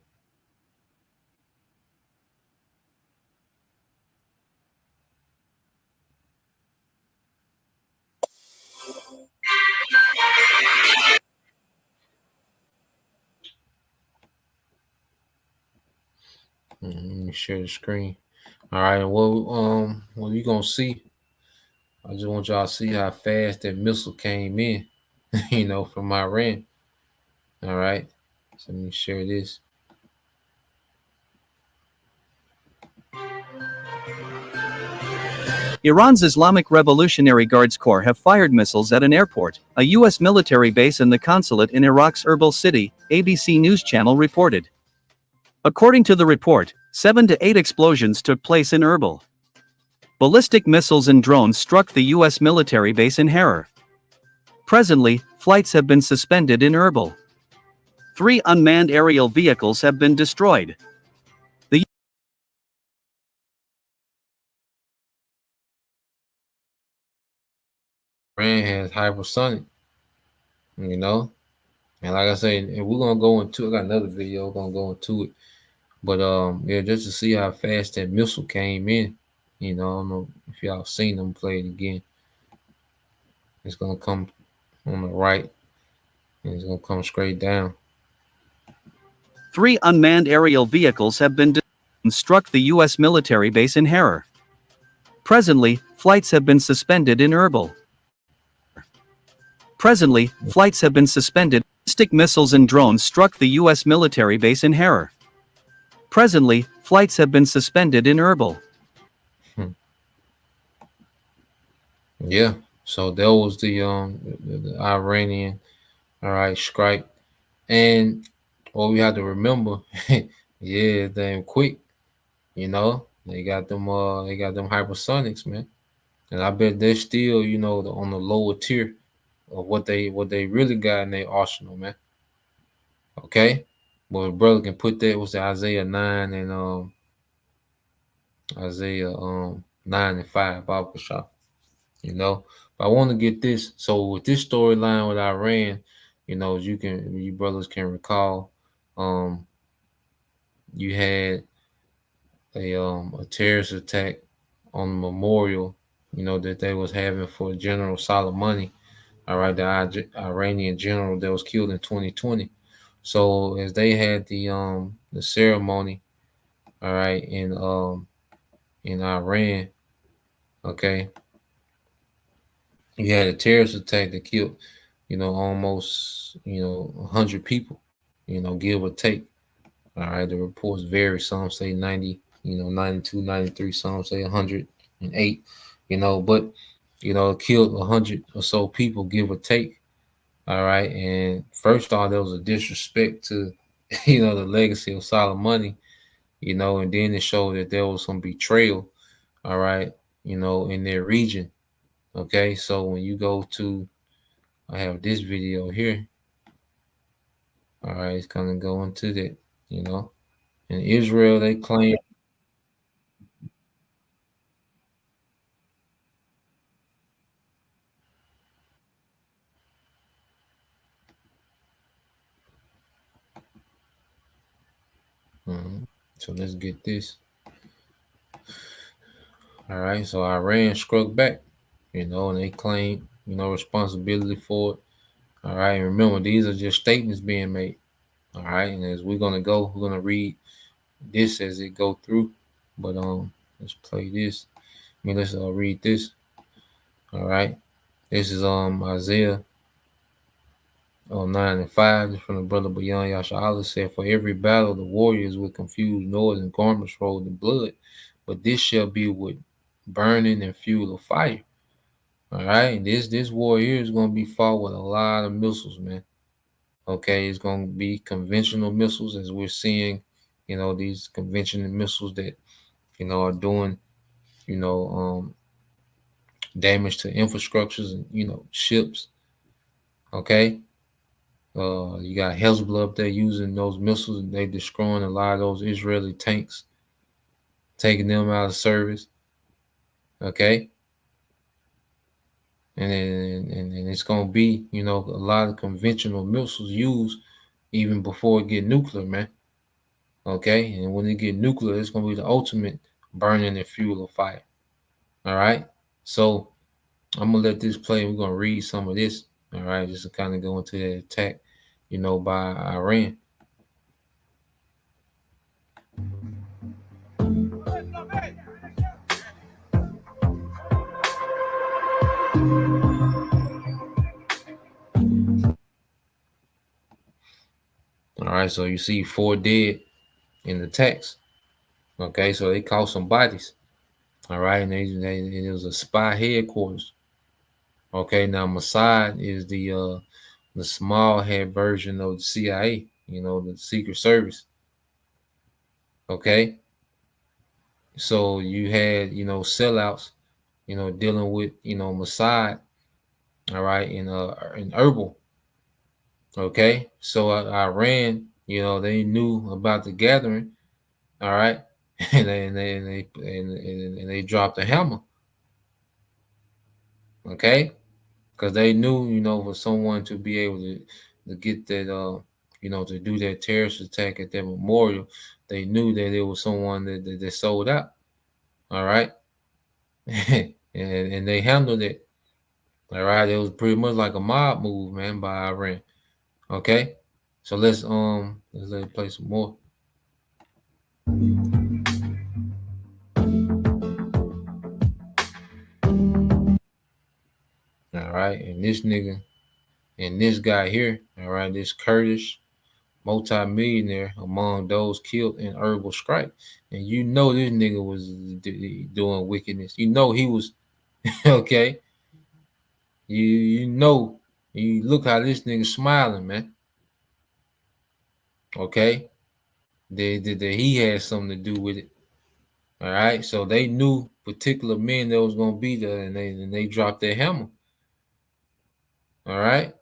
Speaker 2: Let me share the screen. All right, what you gonna see? I just want y'all to see how fast that missile came in, from Iran. All right, so let me share this.
Speaker 7: Iran's Islamic Revolutionary Guards Corps have fired missiles at an airport, a U.S. military base and the consulate in Iraq's Erbil city, ABC News Channel reported. According to the report, 7 to 8 explosions took place in Erbil. Ballistic missiles and drones struck the U.S. military base in Harar. Presently, flights have been suspended in Erbil. 3 unmanned aerial vehicles have been destroyed.
Speaker 2: Iran has hypersonic, and like I said, and we're gonna go into. I got another video. We're gonna go into it, but yeah, just to see how fast that missile came in. I don't know if y'all seen them play it again. It's gonna come on the right, and it's gonna come straight down.
Speaker 7: 3 unmanned aerial vehicles have been struck the U.S. military base in Harar. Presently, flights have been suspended in Erbil. Presently, flights have been suspended. Ballistic missiles and drones struck the U.S. military base in Harar. Presently, flights have been suspended in Erbil.
Speaker 2: Yeah, so that was the Iranian, all right, strike, and what we have to remember, yeah, damn quick, they got them hypersonics, man, and I bet they're still on the lower tier of what they really got in their arsenal, man. Okay, but a brother can put that was the Isaiah 9 and Isaiah 9 and 5 Bible shop. But I want to get this. So with this storyline with Iran, you brothers can recall, you had a terrorist attack on the memorial, that they was having for General Soleimani, all right, the Iranian general that was killed in 2020. So as they had the ceremony, all right, in Iran, okay, you had a terrorist attack that killed, almost, 100 people, give or take. All right, the reports vary. Some say 90, 92, 93. Some say 108, but, it killed 100 or so people, give or take. All right, and first off, there was a disrespect to, the legacy of Soleimani, and then it showed that there was some betrayal, all right, in their region. Okay, so when you go to, I have this video here. All right, it's gonna go into that, In Israel, they claim. So let's get this. All right, so Iran struck back, and they claim, responsibility for it. All right, and remember, these are just statements being made. All right, and as we're gonna read this as it go through. But let's play this. Let's read this. All right, this is Isaiah 9:5. This from the brother Bayan Yasha'Allah said, "For every battle the warriors with confused noise and garments rolled in blood, but this shall be with burning and fuel of fire." All right, and this war here is gonna be fought with a lot of missiles, man. Okay, it's gonna be conventional missiles, as we're seeing, these conventional missiles that, are doing, damage to infrastructures and, ships. Okay, you got Hezbollah up there using those missiles, and they destroying a lot of those Israeli tanks, taking them out of service. Okay, and it's gonna be, a lot of conventional missiles used even before it get nuclear, man. Okay, and when it get nuclear, it's gonna be the ultimate burning and fuel of fire. All right, so I'm gonna let this play. We're gonna read some of this. All right, just to kind of go into that attack, by Iran. All right, so you see 4 dead in the text. Okay, so they caught some bodies. All right, and it was a spy headquarters. Okay, now Mossad is the small head version of the CIA, the Secret Service. Okay, so you had, sellouts, dealing with, Mossad. All right, in Erbil. Okay, so Iran, they knew about the gathering. All right, and they dropped the hammer. Okay, because they knew, for someone to be able to get that, to do that terrorist attack at that memorial, they knew that it was someone that sold out. All right, and they handled it. All right, it was pretty much like a mob move, man, by Iran. Okay, so let's let it play some more. All right, and this nigga and this guy here, all right, this Kurdish multi-millionaire among those killed in Erbil strike, and this nigga was doing wickedness. He was okay. You look how this nigga smiling, man. Okay, that he had something to do with it. All right, so they knew particular men that was gonna be there, and they dropped their hammer. All right.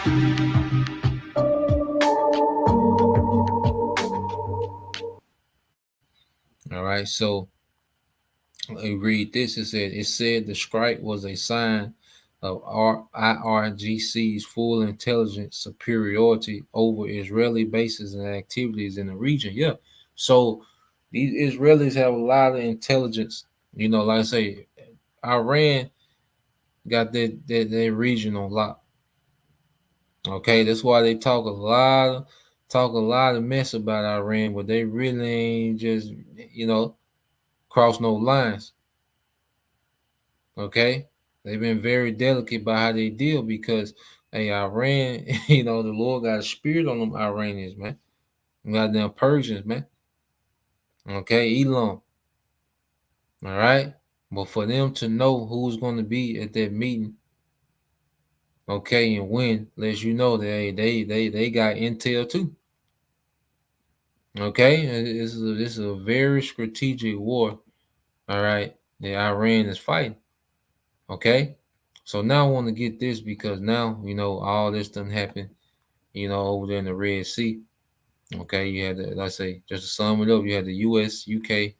Speaker 2: All right, so we read this. It said the strike was a sign of IRGC's full intelligence superiority over Israeli bases and activities in the region. Yeah, so these Israelis have a lot of intelligence. You know, like I say, Iran got that region on lock. Okay, that's why they talk a lot of mess about Iran, but they really ain't just cross no lines. Okay, they've been very delicate about how they deal because hey, Iran, the Lord got a spirit on them Iranians, man. Goddamn Persians, man. Okay, Elam. All right, but for them to know who's going to be at that meeting, okay, and when, lets you know that hey, they got intel too. Okay, this is a very strategic war. All right, that Iran is fighting. Okay, so now I want to get this because now all this done happened. Over there in the Red Sea. Okay, you had let's say just to sum it up, you had the U.S., UK,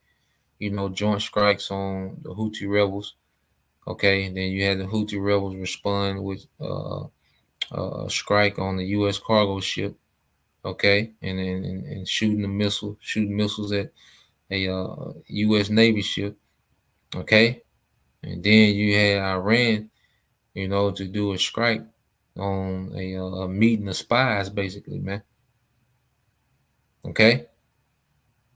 Speaker 2: joint strikes on the Houthi rebels. Okay, and then you had the Houthi rebels respond with a strike on the U.S. cargo ship. Okay, and then and shooting missiles at a U.S. Navy ship. Okay, and then you had Iran, to do a strike on a meeting of spies, basically, man. Okay,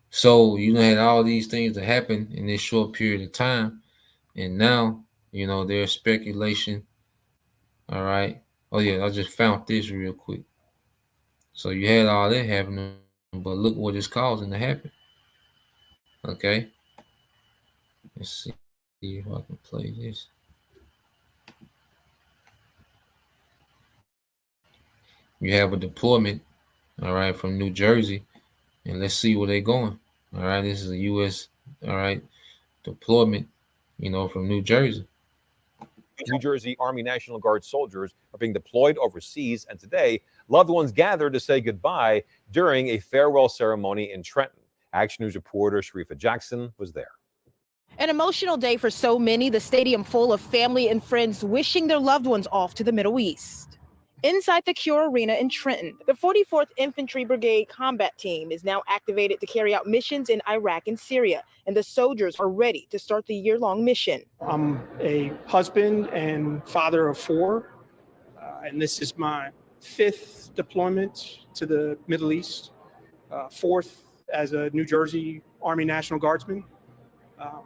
Speaker 2: so had all these things that happen in this short period of time, and now there's speculation. All right. Oh yeah, I just found this real quick. So you had all that happening, but look what it's causing to happen. Okay. Let's see if I can play this. You have a deployment, all right, from New Jersey, and let's see where they're going. All right, this is a U.S. all right deployment, from New Jersey.
Speaker 8: New Jersey Army National Guard soldiers are being deployed overseas, and today, loved ones gathered to say goodbye during a farewell ceremony in Trenton. Action News reporter Sharifa Jackson was there.
Speaker 9: An emotional day for so many, the stadium full of family and friends wishing their loved ones off to the Middle East. Inside the Cure Arena in Trenton, the 44th Infantry Brigade combat team is now activated to carry out missions in Iraq and Syria, and the soldiers are ready to start the year-long mission.
Speaker 10: I'm a husband and father of four, and this is my fifth deployment to the Middle East, fourth as a New Jersey Army National Guardsman.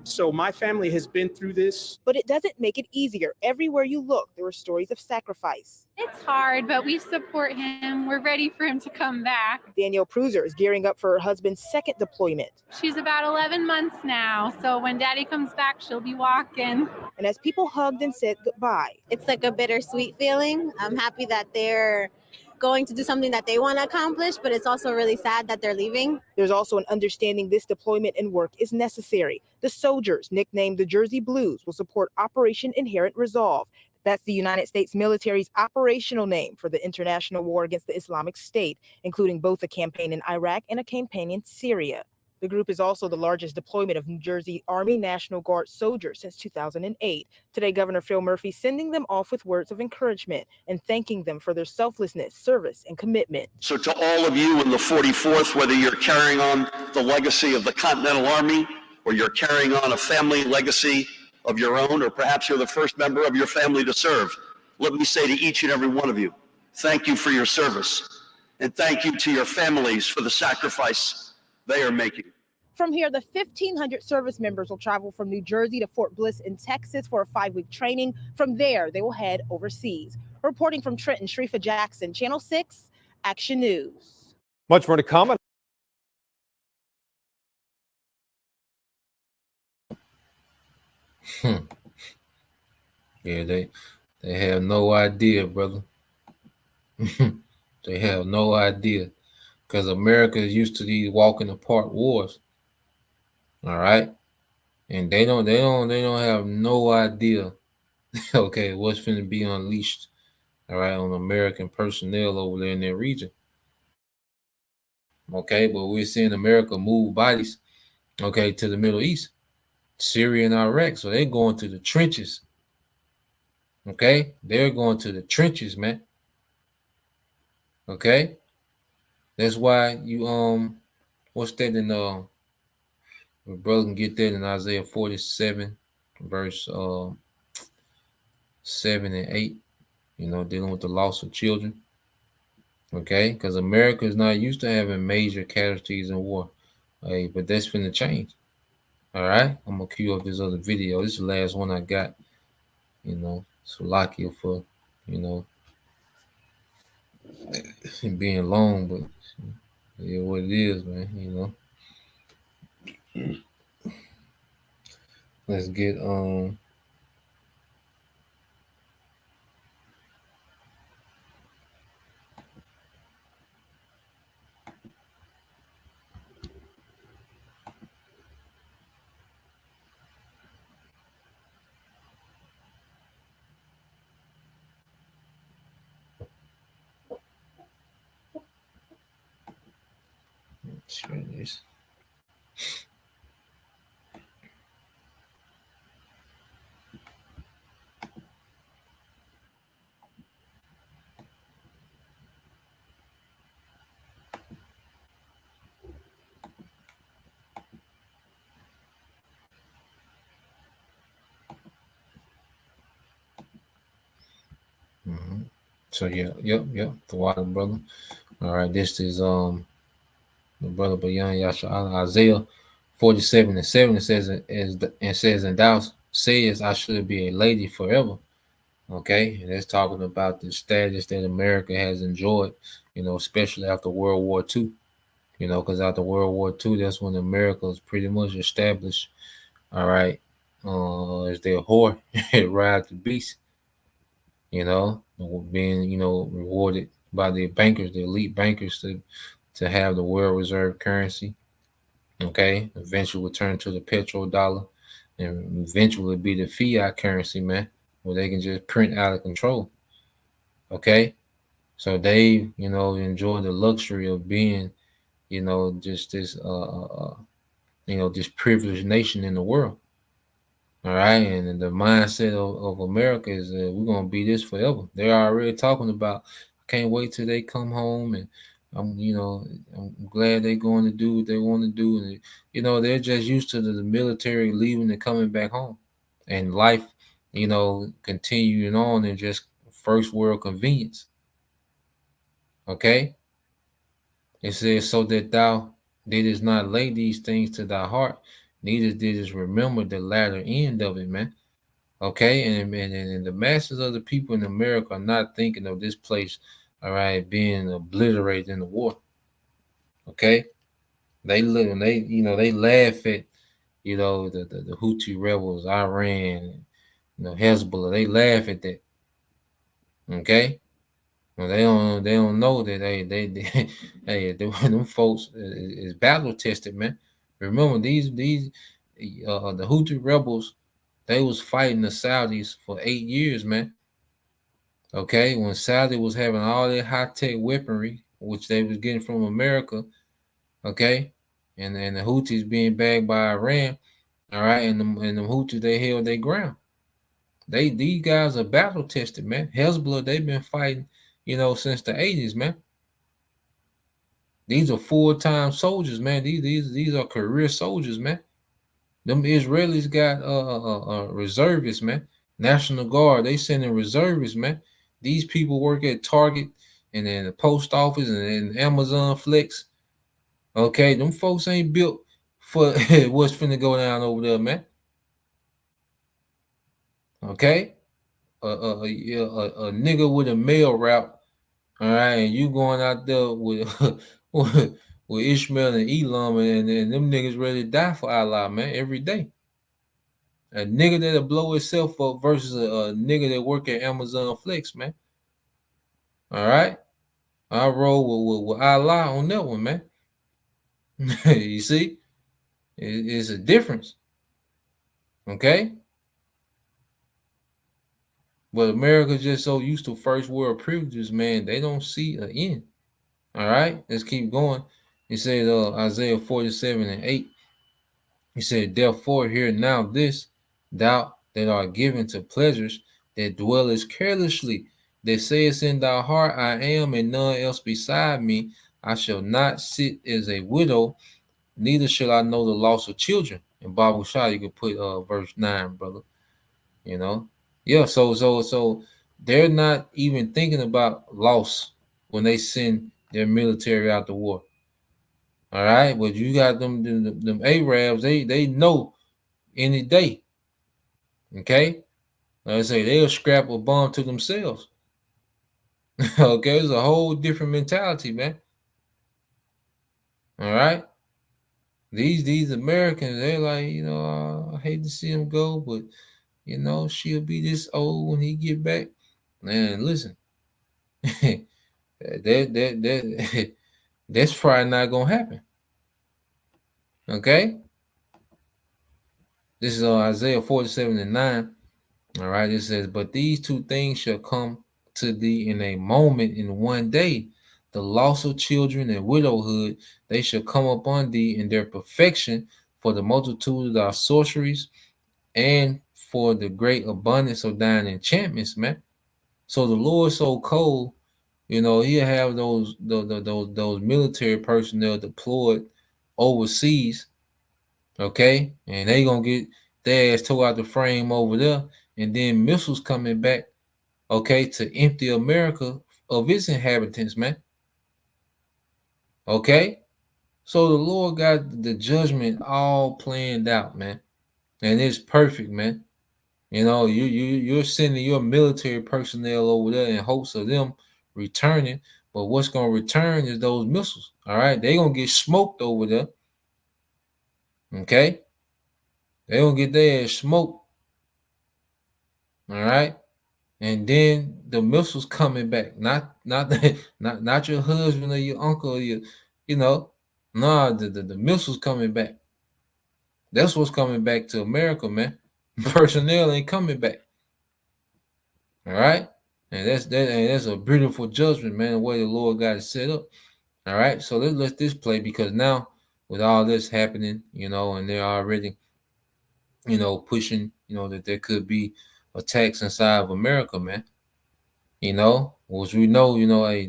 Speaker 10: So my family has been through this.
Speaker 9: But it doesn't make it easier. Everywhere you look, there are stories of sacrifice.
Speaker 11: It's hard, but we support him. We're ready for him to come back.
Speaker 9: Danielle Pruser is gearing up for her husband's second deployment.
Speaker 11: She's about 11 months now, so when Daddy comes back, she'll be walking.
Speaker 9: And as people hugged and said goodbye,
Speaker 12: it's like a bittersweet feeling. I'm happy that they're going to do something that they want to accomplish, but it's also really sad that they're leaving.
Speaker 9: There's also an understanding this deployment and work is necessary. The soldiers, nicknamed the Jersey Blues, will support Operation Inherent Resolve. That's the United States military's operational name for the international war against the Islamic State, including both a campaign in Iraq and a campaign in Syria. The group is also the largest deployment of New Jersey Army National Guard soldiers since 2008. Today, Governor Phil Murphy sending them off with words of encouragement and thanking them for their selflessness, service, and commitment.
Speaker 13: So to all of you in the 44th, whether you're carrying on the legacy of the Continental Army, or you're carrying on a family legacy of your own, or perhaps you're the first member of your family to serve, let me say to each and every one of you, thank you for your service, and thank you to your families for the sacrifice they are making.
Speaker 9: From here, the 1,500 service members will travel from New Jersey to Fort Bliss in Texas for a 5-week training. From there, they will head overseas. Reporting from Trenton, Sharifa Jackson, Channel 6, Action News.
Speaker 8: Much more to come.
Speaker 2: Yeah, they have no idea, brother. They have no idea. Because America is used to these walking apart wars. All right. And they don't have no idea, okay, what's going to be unleashed, all right, on American personnel over there in that region. Okay, but we're seeing America move bodies, okay, to the Middle East, Syria and Iraq. So they're going to the trenches. Okay, they're going to the trenches, man. Okay, that's why you what's that in my brother can get that in Isaiah 47, verse 7 and 8. You know, dealing with the loss of children. Okay, because America is not used to having major casualties in war. Hey, but that's finna change. All right, I'm gonna cue up this other video. This is the last one I got. You know, Slovakia for, you know, being long, but yeah, what it is, man. You know, let's get share this. So yeah, yep, the water brother. All right, this is the brother Bayan Yasha Isaiah 47 and 7. It says and thou says I should be a lady forever. Okay, and that's talking about the status that America has enjoyed, you know, especially after World War II. You know, because after World War II, that's when America was pretty much established. All right, as their whore ride the beast. You know, being rewarded by the bankers, the elite bankers, to have the world reserve currency. Okay, eventually will turn to the petrodollar, and eventually be the fiat currency, man, where they can just print out of control. Okay, so they, enjoy the luxury of being, just this, this privileged nation in the world. All right, and the mindset of America is that we're gonna be this forever. They're already talking about. I can't wait till they come home, and I'm glad they're going to do what they want to do, and they're just used to the military leaving and coming back home, and life, continuing on in just first world convenience. Okay, it says so that thou didst not lay these things to thy heart, neither didst remember the latter end of it, man. Okay, and the masses of the people in America are not thinking of this place, all right, being obliterated in the war. Okay, they live and they laugh at the Houthi rebels, Iran, Hezbollah. They laugh at that. Okay, well, they don't know that they hey, them folks is battle tested, man. Remember these the Houthi rebels, they was fighting the Saudis for 8 years, man. Okay, when Saudi was having all their high-tech weaponry, which they was getting from America, okay, and the Houthis being backed by Iran, all right, and the Houthis, they held their ground. These guys are battle tested, man. Hezbollah, they've been fighting, since the 80s, man. These are full-time soldiers, man. These are career soldiers, man. Them Israelis got reservists, man. National Guard, they sending reservists, man. These people work at Target and then the post office and Amazon Flex. Okay, them folks ain't built for what's finna go down over there, man. Okay, a nigga with a mail route, all right, and you going out there with with Ishmael and Elam, and them niggas ready to die for Allah, man, every day. A nigga that'll blow himself up versus a nigga that work at Amazon Flex, man. All right, I roll with Allah on that one, man. You see, it's a difference. Okay. But America's just so used to first world privileges, man, they don't see an end. All right, let's keep going. He said, Isaiah 47:8. He said, therefore, hear now this, thou that are given to pleasures, that dwellest carelessly, that sayest in thy heart, I am, and none else beside me. I shall not sit as a widow, neither shall I know the loss of children. And Bible Shah, you can put verse 9, brother. You know? Yeah, so they're not even thinking about loss when they send their military out to war. All right, but you got them Arabs, they know any day. Okay? Like I say, they'll scrap a bomb to themselves. Okay, it's a whole different mentality, man. All right. These Americans, they're like, I hate to see him go, but she'll be this old when he get back. Man, listen, that that's probably not gonna happen. Okay, this is Isaiah 47:9. All right, it says, but these two things shall come to thee in a moment, in one day, the loss of children and widowhood, they shall come upon thee in their perfection, for the multitude of thy sorceries and for the great abundance of thine enchantments, man. So the Lord's so cold, he'll have those military personnel deployed overseas, okay, and they gonna get their ass tore out the frame over there, and then missiles coming back, okay, to empty America of its inhabitants, man. Okay, so the Lord got the judgment all planned out, man, and it's perfect, man. You're sending your military personnel over there in hopes of them returning, but what's gonna return is those missiles. All right, they gonna get smoked over there. Okay, they gonna get their ass smoked. All right, and then the missiles coming back, not not your husband or your uncle or the missiles coming back. That's what's coming back to America, man. Personnel ain't coming back. All right. And that's a beautiful judgment, man, the way the Lord got it set up. All right. So let's let this play, because now with all this happening, and they're already, pushing, that there could be attacks inside of America, man. Which we know, hey,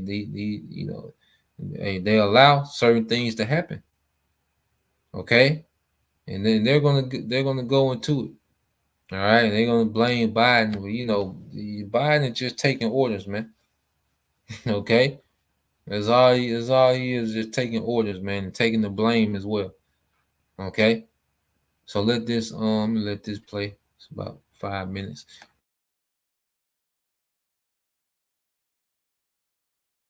Speaker 2: they allow certain things to happen. Okay. And then they're gonna go into it. All right. They're gonna blame Biden. But Biden is just taking orders, man. Okay. That's all he is, just taking orders, man, and taking the blame as well. Okay. So let this play. It's about 5 minutes.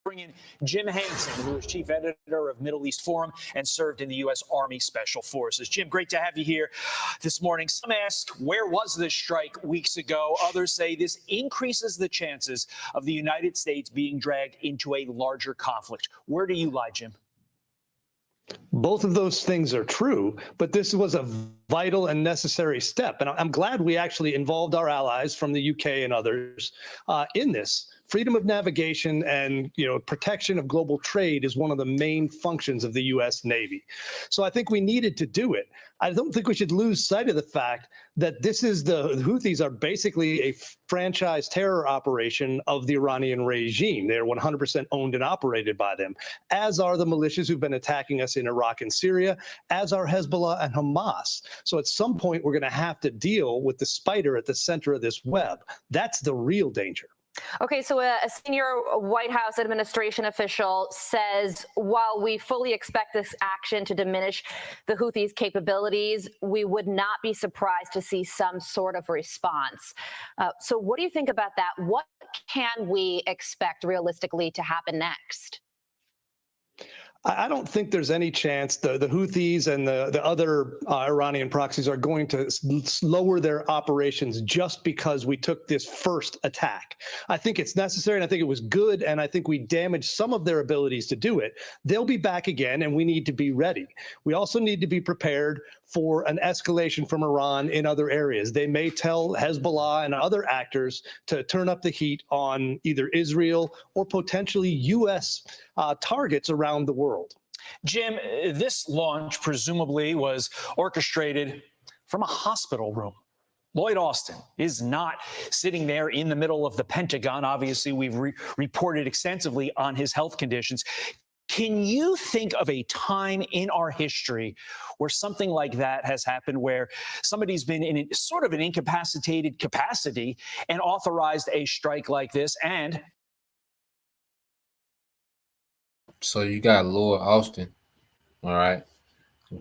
Speaker 14: Bring in Jim Hansen, who is chief editor of Middle East Forum and served in the U.S. Army Special Forces. Jim, great to have you here this morning. Some ask, where was this strike weeks ago? Others say this increases the chances of the United States being dragged into a larger conflict. Where do you lie, Jim?
Speaker 15: Both of those things are true, but this was a vital and necessary step. And I'm glad we actually involved our allies from the UK and others in this. Freedom of navigation and protection of global trade is one of the main functions of the U.S. Navy. So I think we needed to do it. I don't think we should lose sight of the fact that the Houthis are basically a franchise terror operation of the Iranian regime. They're 100% owned and operated by them, as are the militias who've been attacking us in Iraq and Syria, as are Hezbollah and Hamas. So at some point, we're going to have to deal with the spider at the center of this web. That's the real danger.
Speaker 16: Okay, so a senior White House administration official says, while we fully expect this action to diminish the Houthis' capabilities, we would not be surprised to see some sort of response. So what do you think about that? What can we expect realistically to happen next?
Speaker 15: I don't think there's any chance the Houthis and the other Iranian proxies are going to lower their operations just because we took this first attack. I think it's necessary, and I think it was good, and I think we damaged some of their abilities to do it. They'll be back again, and we need to be ready. We also need to be prepared for an escalation from Iran in other areas. They may tell Hezbollah and other actors to turn up the heat on either Israel or potentially U.S. Targets around the world.
Speaker 14: Jim, this launch presumably was orchestrated from a hospital room. Lloyd Austin is not sitting there in the middle of the Pentagon. Obviously, we've reported extensively on his health conditions. Can you think of a time in our history where something like that has happened, where somebody's been in sort of an incapacitated capacity and authorized a strike like this? And
Speaker 2: So you got Lord Austin, all right,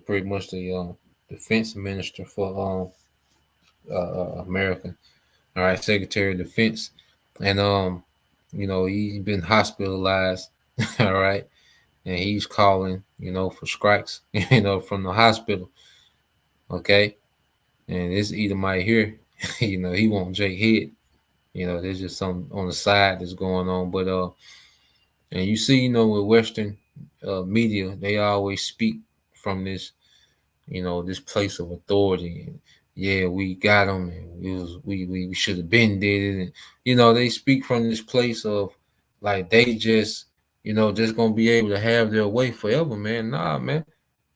Speaker 2: pretty much the defense minister for America, all right, Secretary of Defense, and you know, he's been hospitalized, all right, and he's calling, you know, for strikes, you know, from the hospital, okay, and this Edomite here, you know, he won't Jake head, you know, there's just something on the side that's going on, but and you see, you know, with Western media, they always speak from this, you know, this place of authority. And yeah, we got them, and we should have been did it, and you know, they speak from this place of like they just, you know, just gonna be able to have their way forever, man. Nah, man.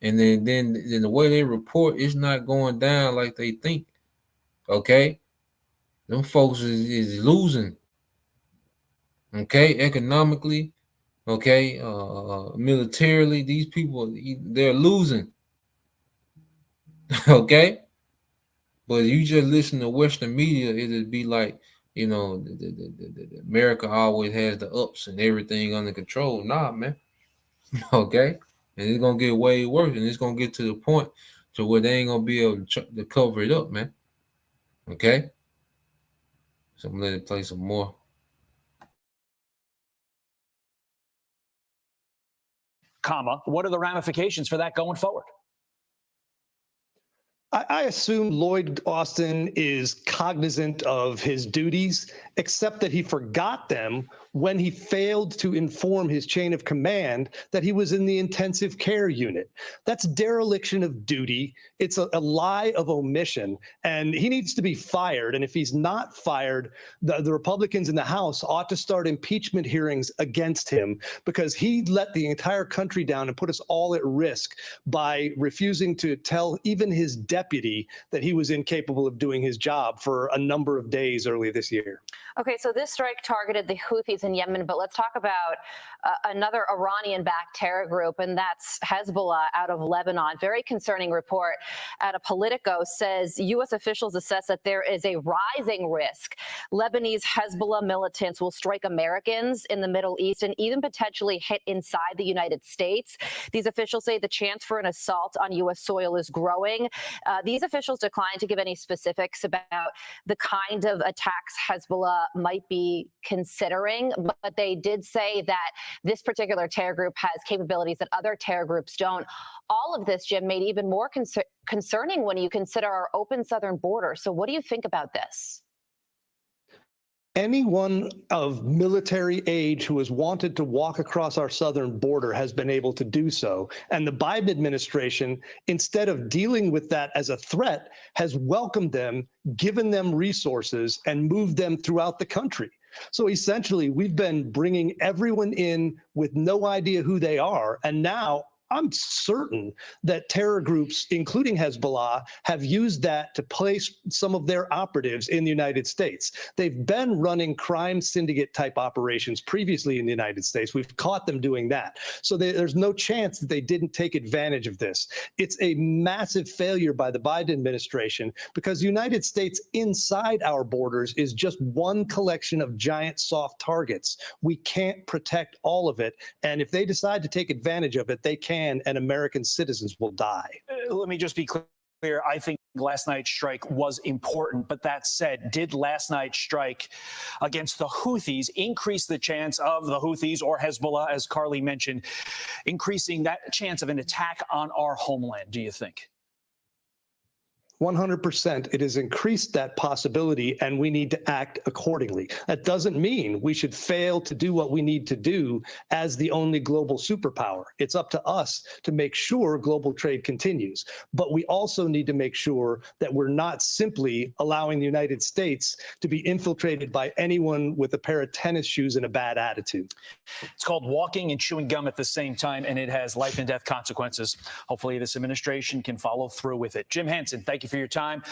Speaker 2: And then the way they report, it's not going down like they think. Okay, them folks is losing. Okay, economically. Okay, militarily, these people, they're losing. Okay, but you just listen to Western media, it'd be like, you know, the America always has the ups and everything under control. Nah, man. Okay, and it's gonna get way worse, and it's gonna get to the point to where they ain't gonna be able to cover it up, man. Okay, so I'm gonna let it play some more.
Speaker 14: what are the ramifications for that going forward?
Speaker 15: I assume Lloyd Austin is cognizant of his duties, except that he forgot them when he failed to inform his chain of command that he was in the intensive care unit. That's dereliction of duty. It's a lie of omission, and he needs to be fired. And if he's not fired, the Republicans in the House ought to start impeachment hearings against him, because he let the entire country down and put us all at risk by refusing to tell even his deputy that he was incapable of doing his job for a number of days early this year.
Speaker 16: Okay, so this strike targeted the Houthis in Yemen, but let's talk about another Iranian-backed terror group, and that's Hezbollah out of Lebanon. Very concerning report out of Politico says U.S. officials assess that there is a rising risk Lebanese Hezbollah militants will strike Americans in the Middle East and even potentially hit inside the United States. These officials say the chance for an assault on U.S. soil is growing. These officials declined to give any specifics about the kind of attacks Hezbollah might be considering, but they did say that this particular terror group has capabilities that other terror groups don't. All of this, Jim, made even more concerning when you consider our open southern border. So what do you think about this?
Speaker 15: Anyone of military age who has wanted to walk across our southern border has been able to do so. And the Biden administration, instead of dealing with that as a threat, has welcomed them, given them resources, and moved them throughout the country. So essentially, we've been bringing everyone in with no idea who they are. And now I'm certain that terror groups, including Hezbollah, have used that to place some of their operatives in the United States. They've been running crime syndicate type operations previously in the United States. We've caught them doing that. So there's no chance that they didn't take advantage of this. It's a massive failure by the Biden administration, because the United States inside our borders is just one collection of giant soft targets. We can't protect all of it. And if they decide to take advantage of it, they can, and American citizens will die.
Speaker 14: Let me just be clear. clear, I think last night's strike was important. But that said, did last night's strike against the Houthis increase the chance of the Houthis or Hezbollah, as Carly mentioned, increasing that chance of an attack on our homeland, do you think?
Speaker 15: 100%. It has increased that possibility, and we need to act accordingly. That doesn't mean we should fail to do what we need to do as the only global superpower. It's up to us to make sure global trade continues. But we also need to make sure that we're not simply allowing the United States to be infiltrated by anyone with a pair of tennis shoes and a bad attitude.
Speaker 14: It's called walking and chewing gum at the same time, and it has life and death consequences. Hopefully this administration can follow through with it. Jim Hansen, thank you for your time.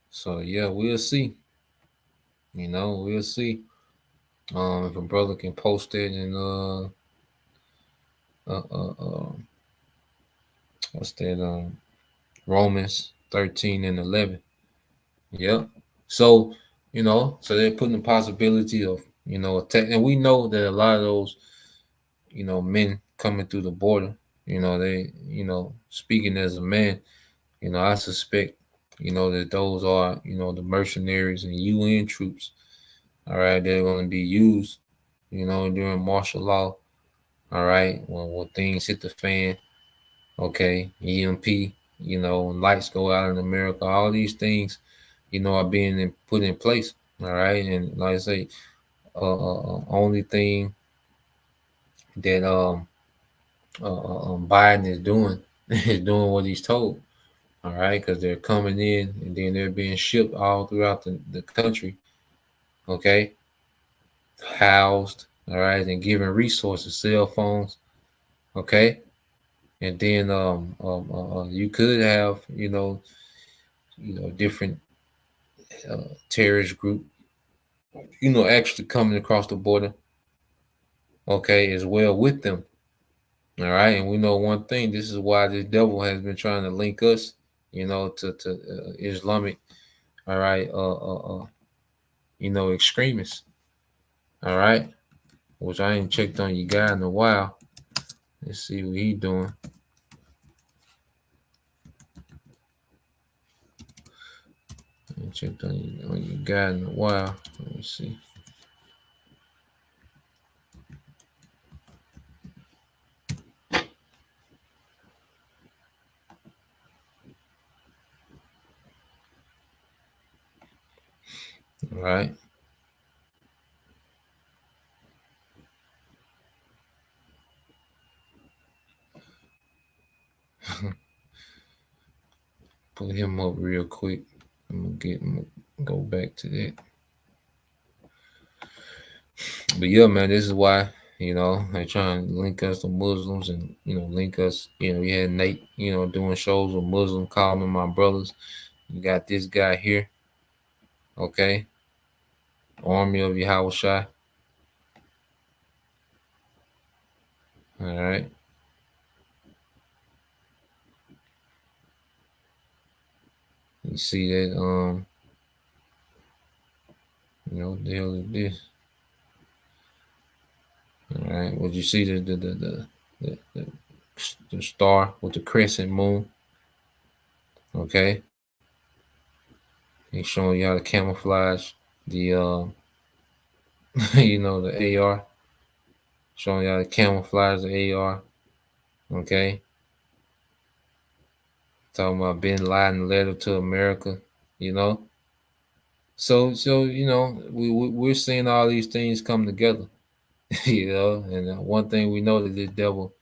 Speaker 2: So yeah, we'll see. We'll see. If a brother can post it and what's that? Romans 13 and 11. Yep. So so they're putting the possibility of attack, and we know that a lot of those men coming through the border, they speaking as a man, I suspect that those are the mercenaries and UN troops. All right, they're going to be used during martial law. All right, when things hit the fan, okay, EMP, when lights go out in America, all these things are being put in place. All right, and like I say, only thing that Biden is doing is doing what he's told. All right, because they're coming in and then they're being shipped all throughout the country. Okay, housed. All right, and given resources, cell phones. Okay, and then you could have different terrorist group actually coming across the border. Okay, as well with them. All right, and we know one thing. This is why this devil has been trying to link us, to Islamic. All right, extremists. All right, which I ain't checked on your guy in a while. Let's see what he doing. I ain't checked on your guy in a while. Let me see. All right. Put him up real quick. I'm gonna go back to that. But yeah, man, this is why they trying to link us to Muslims and link us. We had Nate doing shows with Muslim, calling them my brothers. You got this guy here, okay, Army of Yahushua. All right. You see that what the hell is this? All right. Would you see the star with the crescent moon? Okay. He's showing you how to camouflage the the AR. Showing you how to camouflage the AR. Okay. Talking about Bin Laden letter to America, So we're seeing all these things come together, and one thing we know that this devil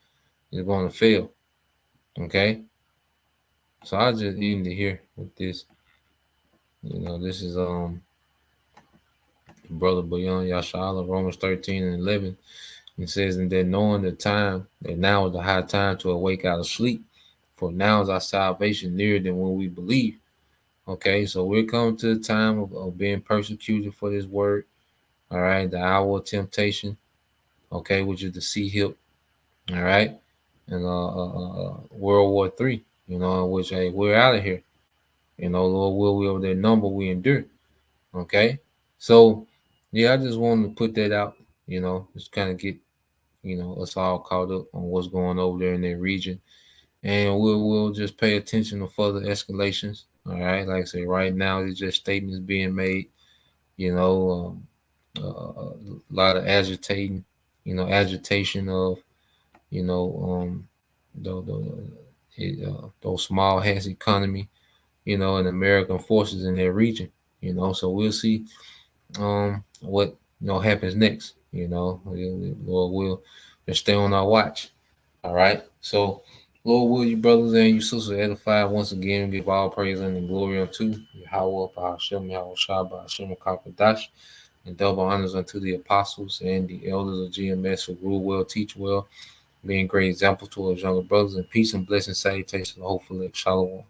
Speaker 2: is going to fail. Okay. So I just end it here with this. This is Brother Bayon Yashala, Romans 13 and 11. It says, and then knowing the time, that now is the high time to awake out of sleep, for now is our salvation nearer than when we believe. Okay, so we're coming to the time of being persecuted for this word. All right, the hour of temptation. Okay, which is the sea hip. All right, and World War III. Which hey, we're out of here. Lord will we over their number we endure. Okay, so yeah, I just wanted to put that out, just kind of get, us all caught up on what's going over there in that region. And we'll just pay attention to further escalations. All right. Like I say, right now, it's just statements being made, you know, a lot of agitation of, you know, those small has economy, and American forces in that region, So we'll see what happens next. Lord will just stay on our watch. All right. So, Lord, will you brothers and you sisters edify once again, give all praise and glory unto Yahweh, Bahashem, Yahweh Shah, Hashem, Kakadash, and double honors unto the apostles and the elders of GMS who rule well, teach well, being great examples to our younger brothers, and peace and blessing salutations, hopefully, Shalom.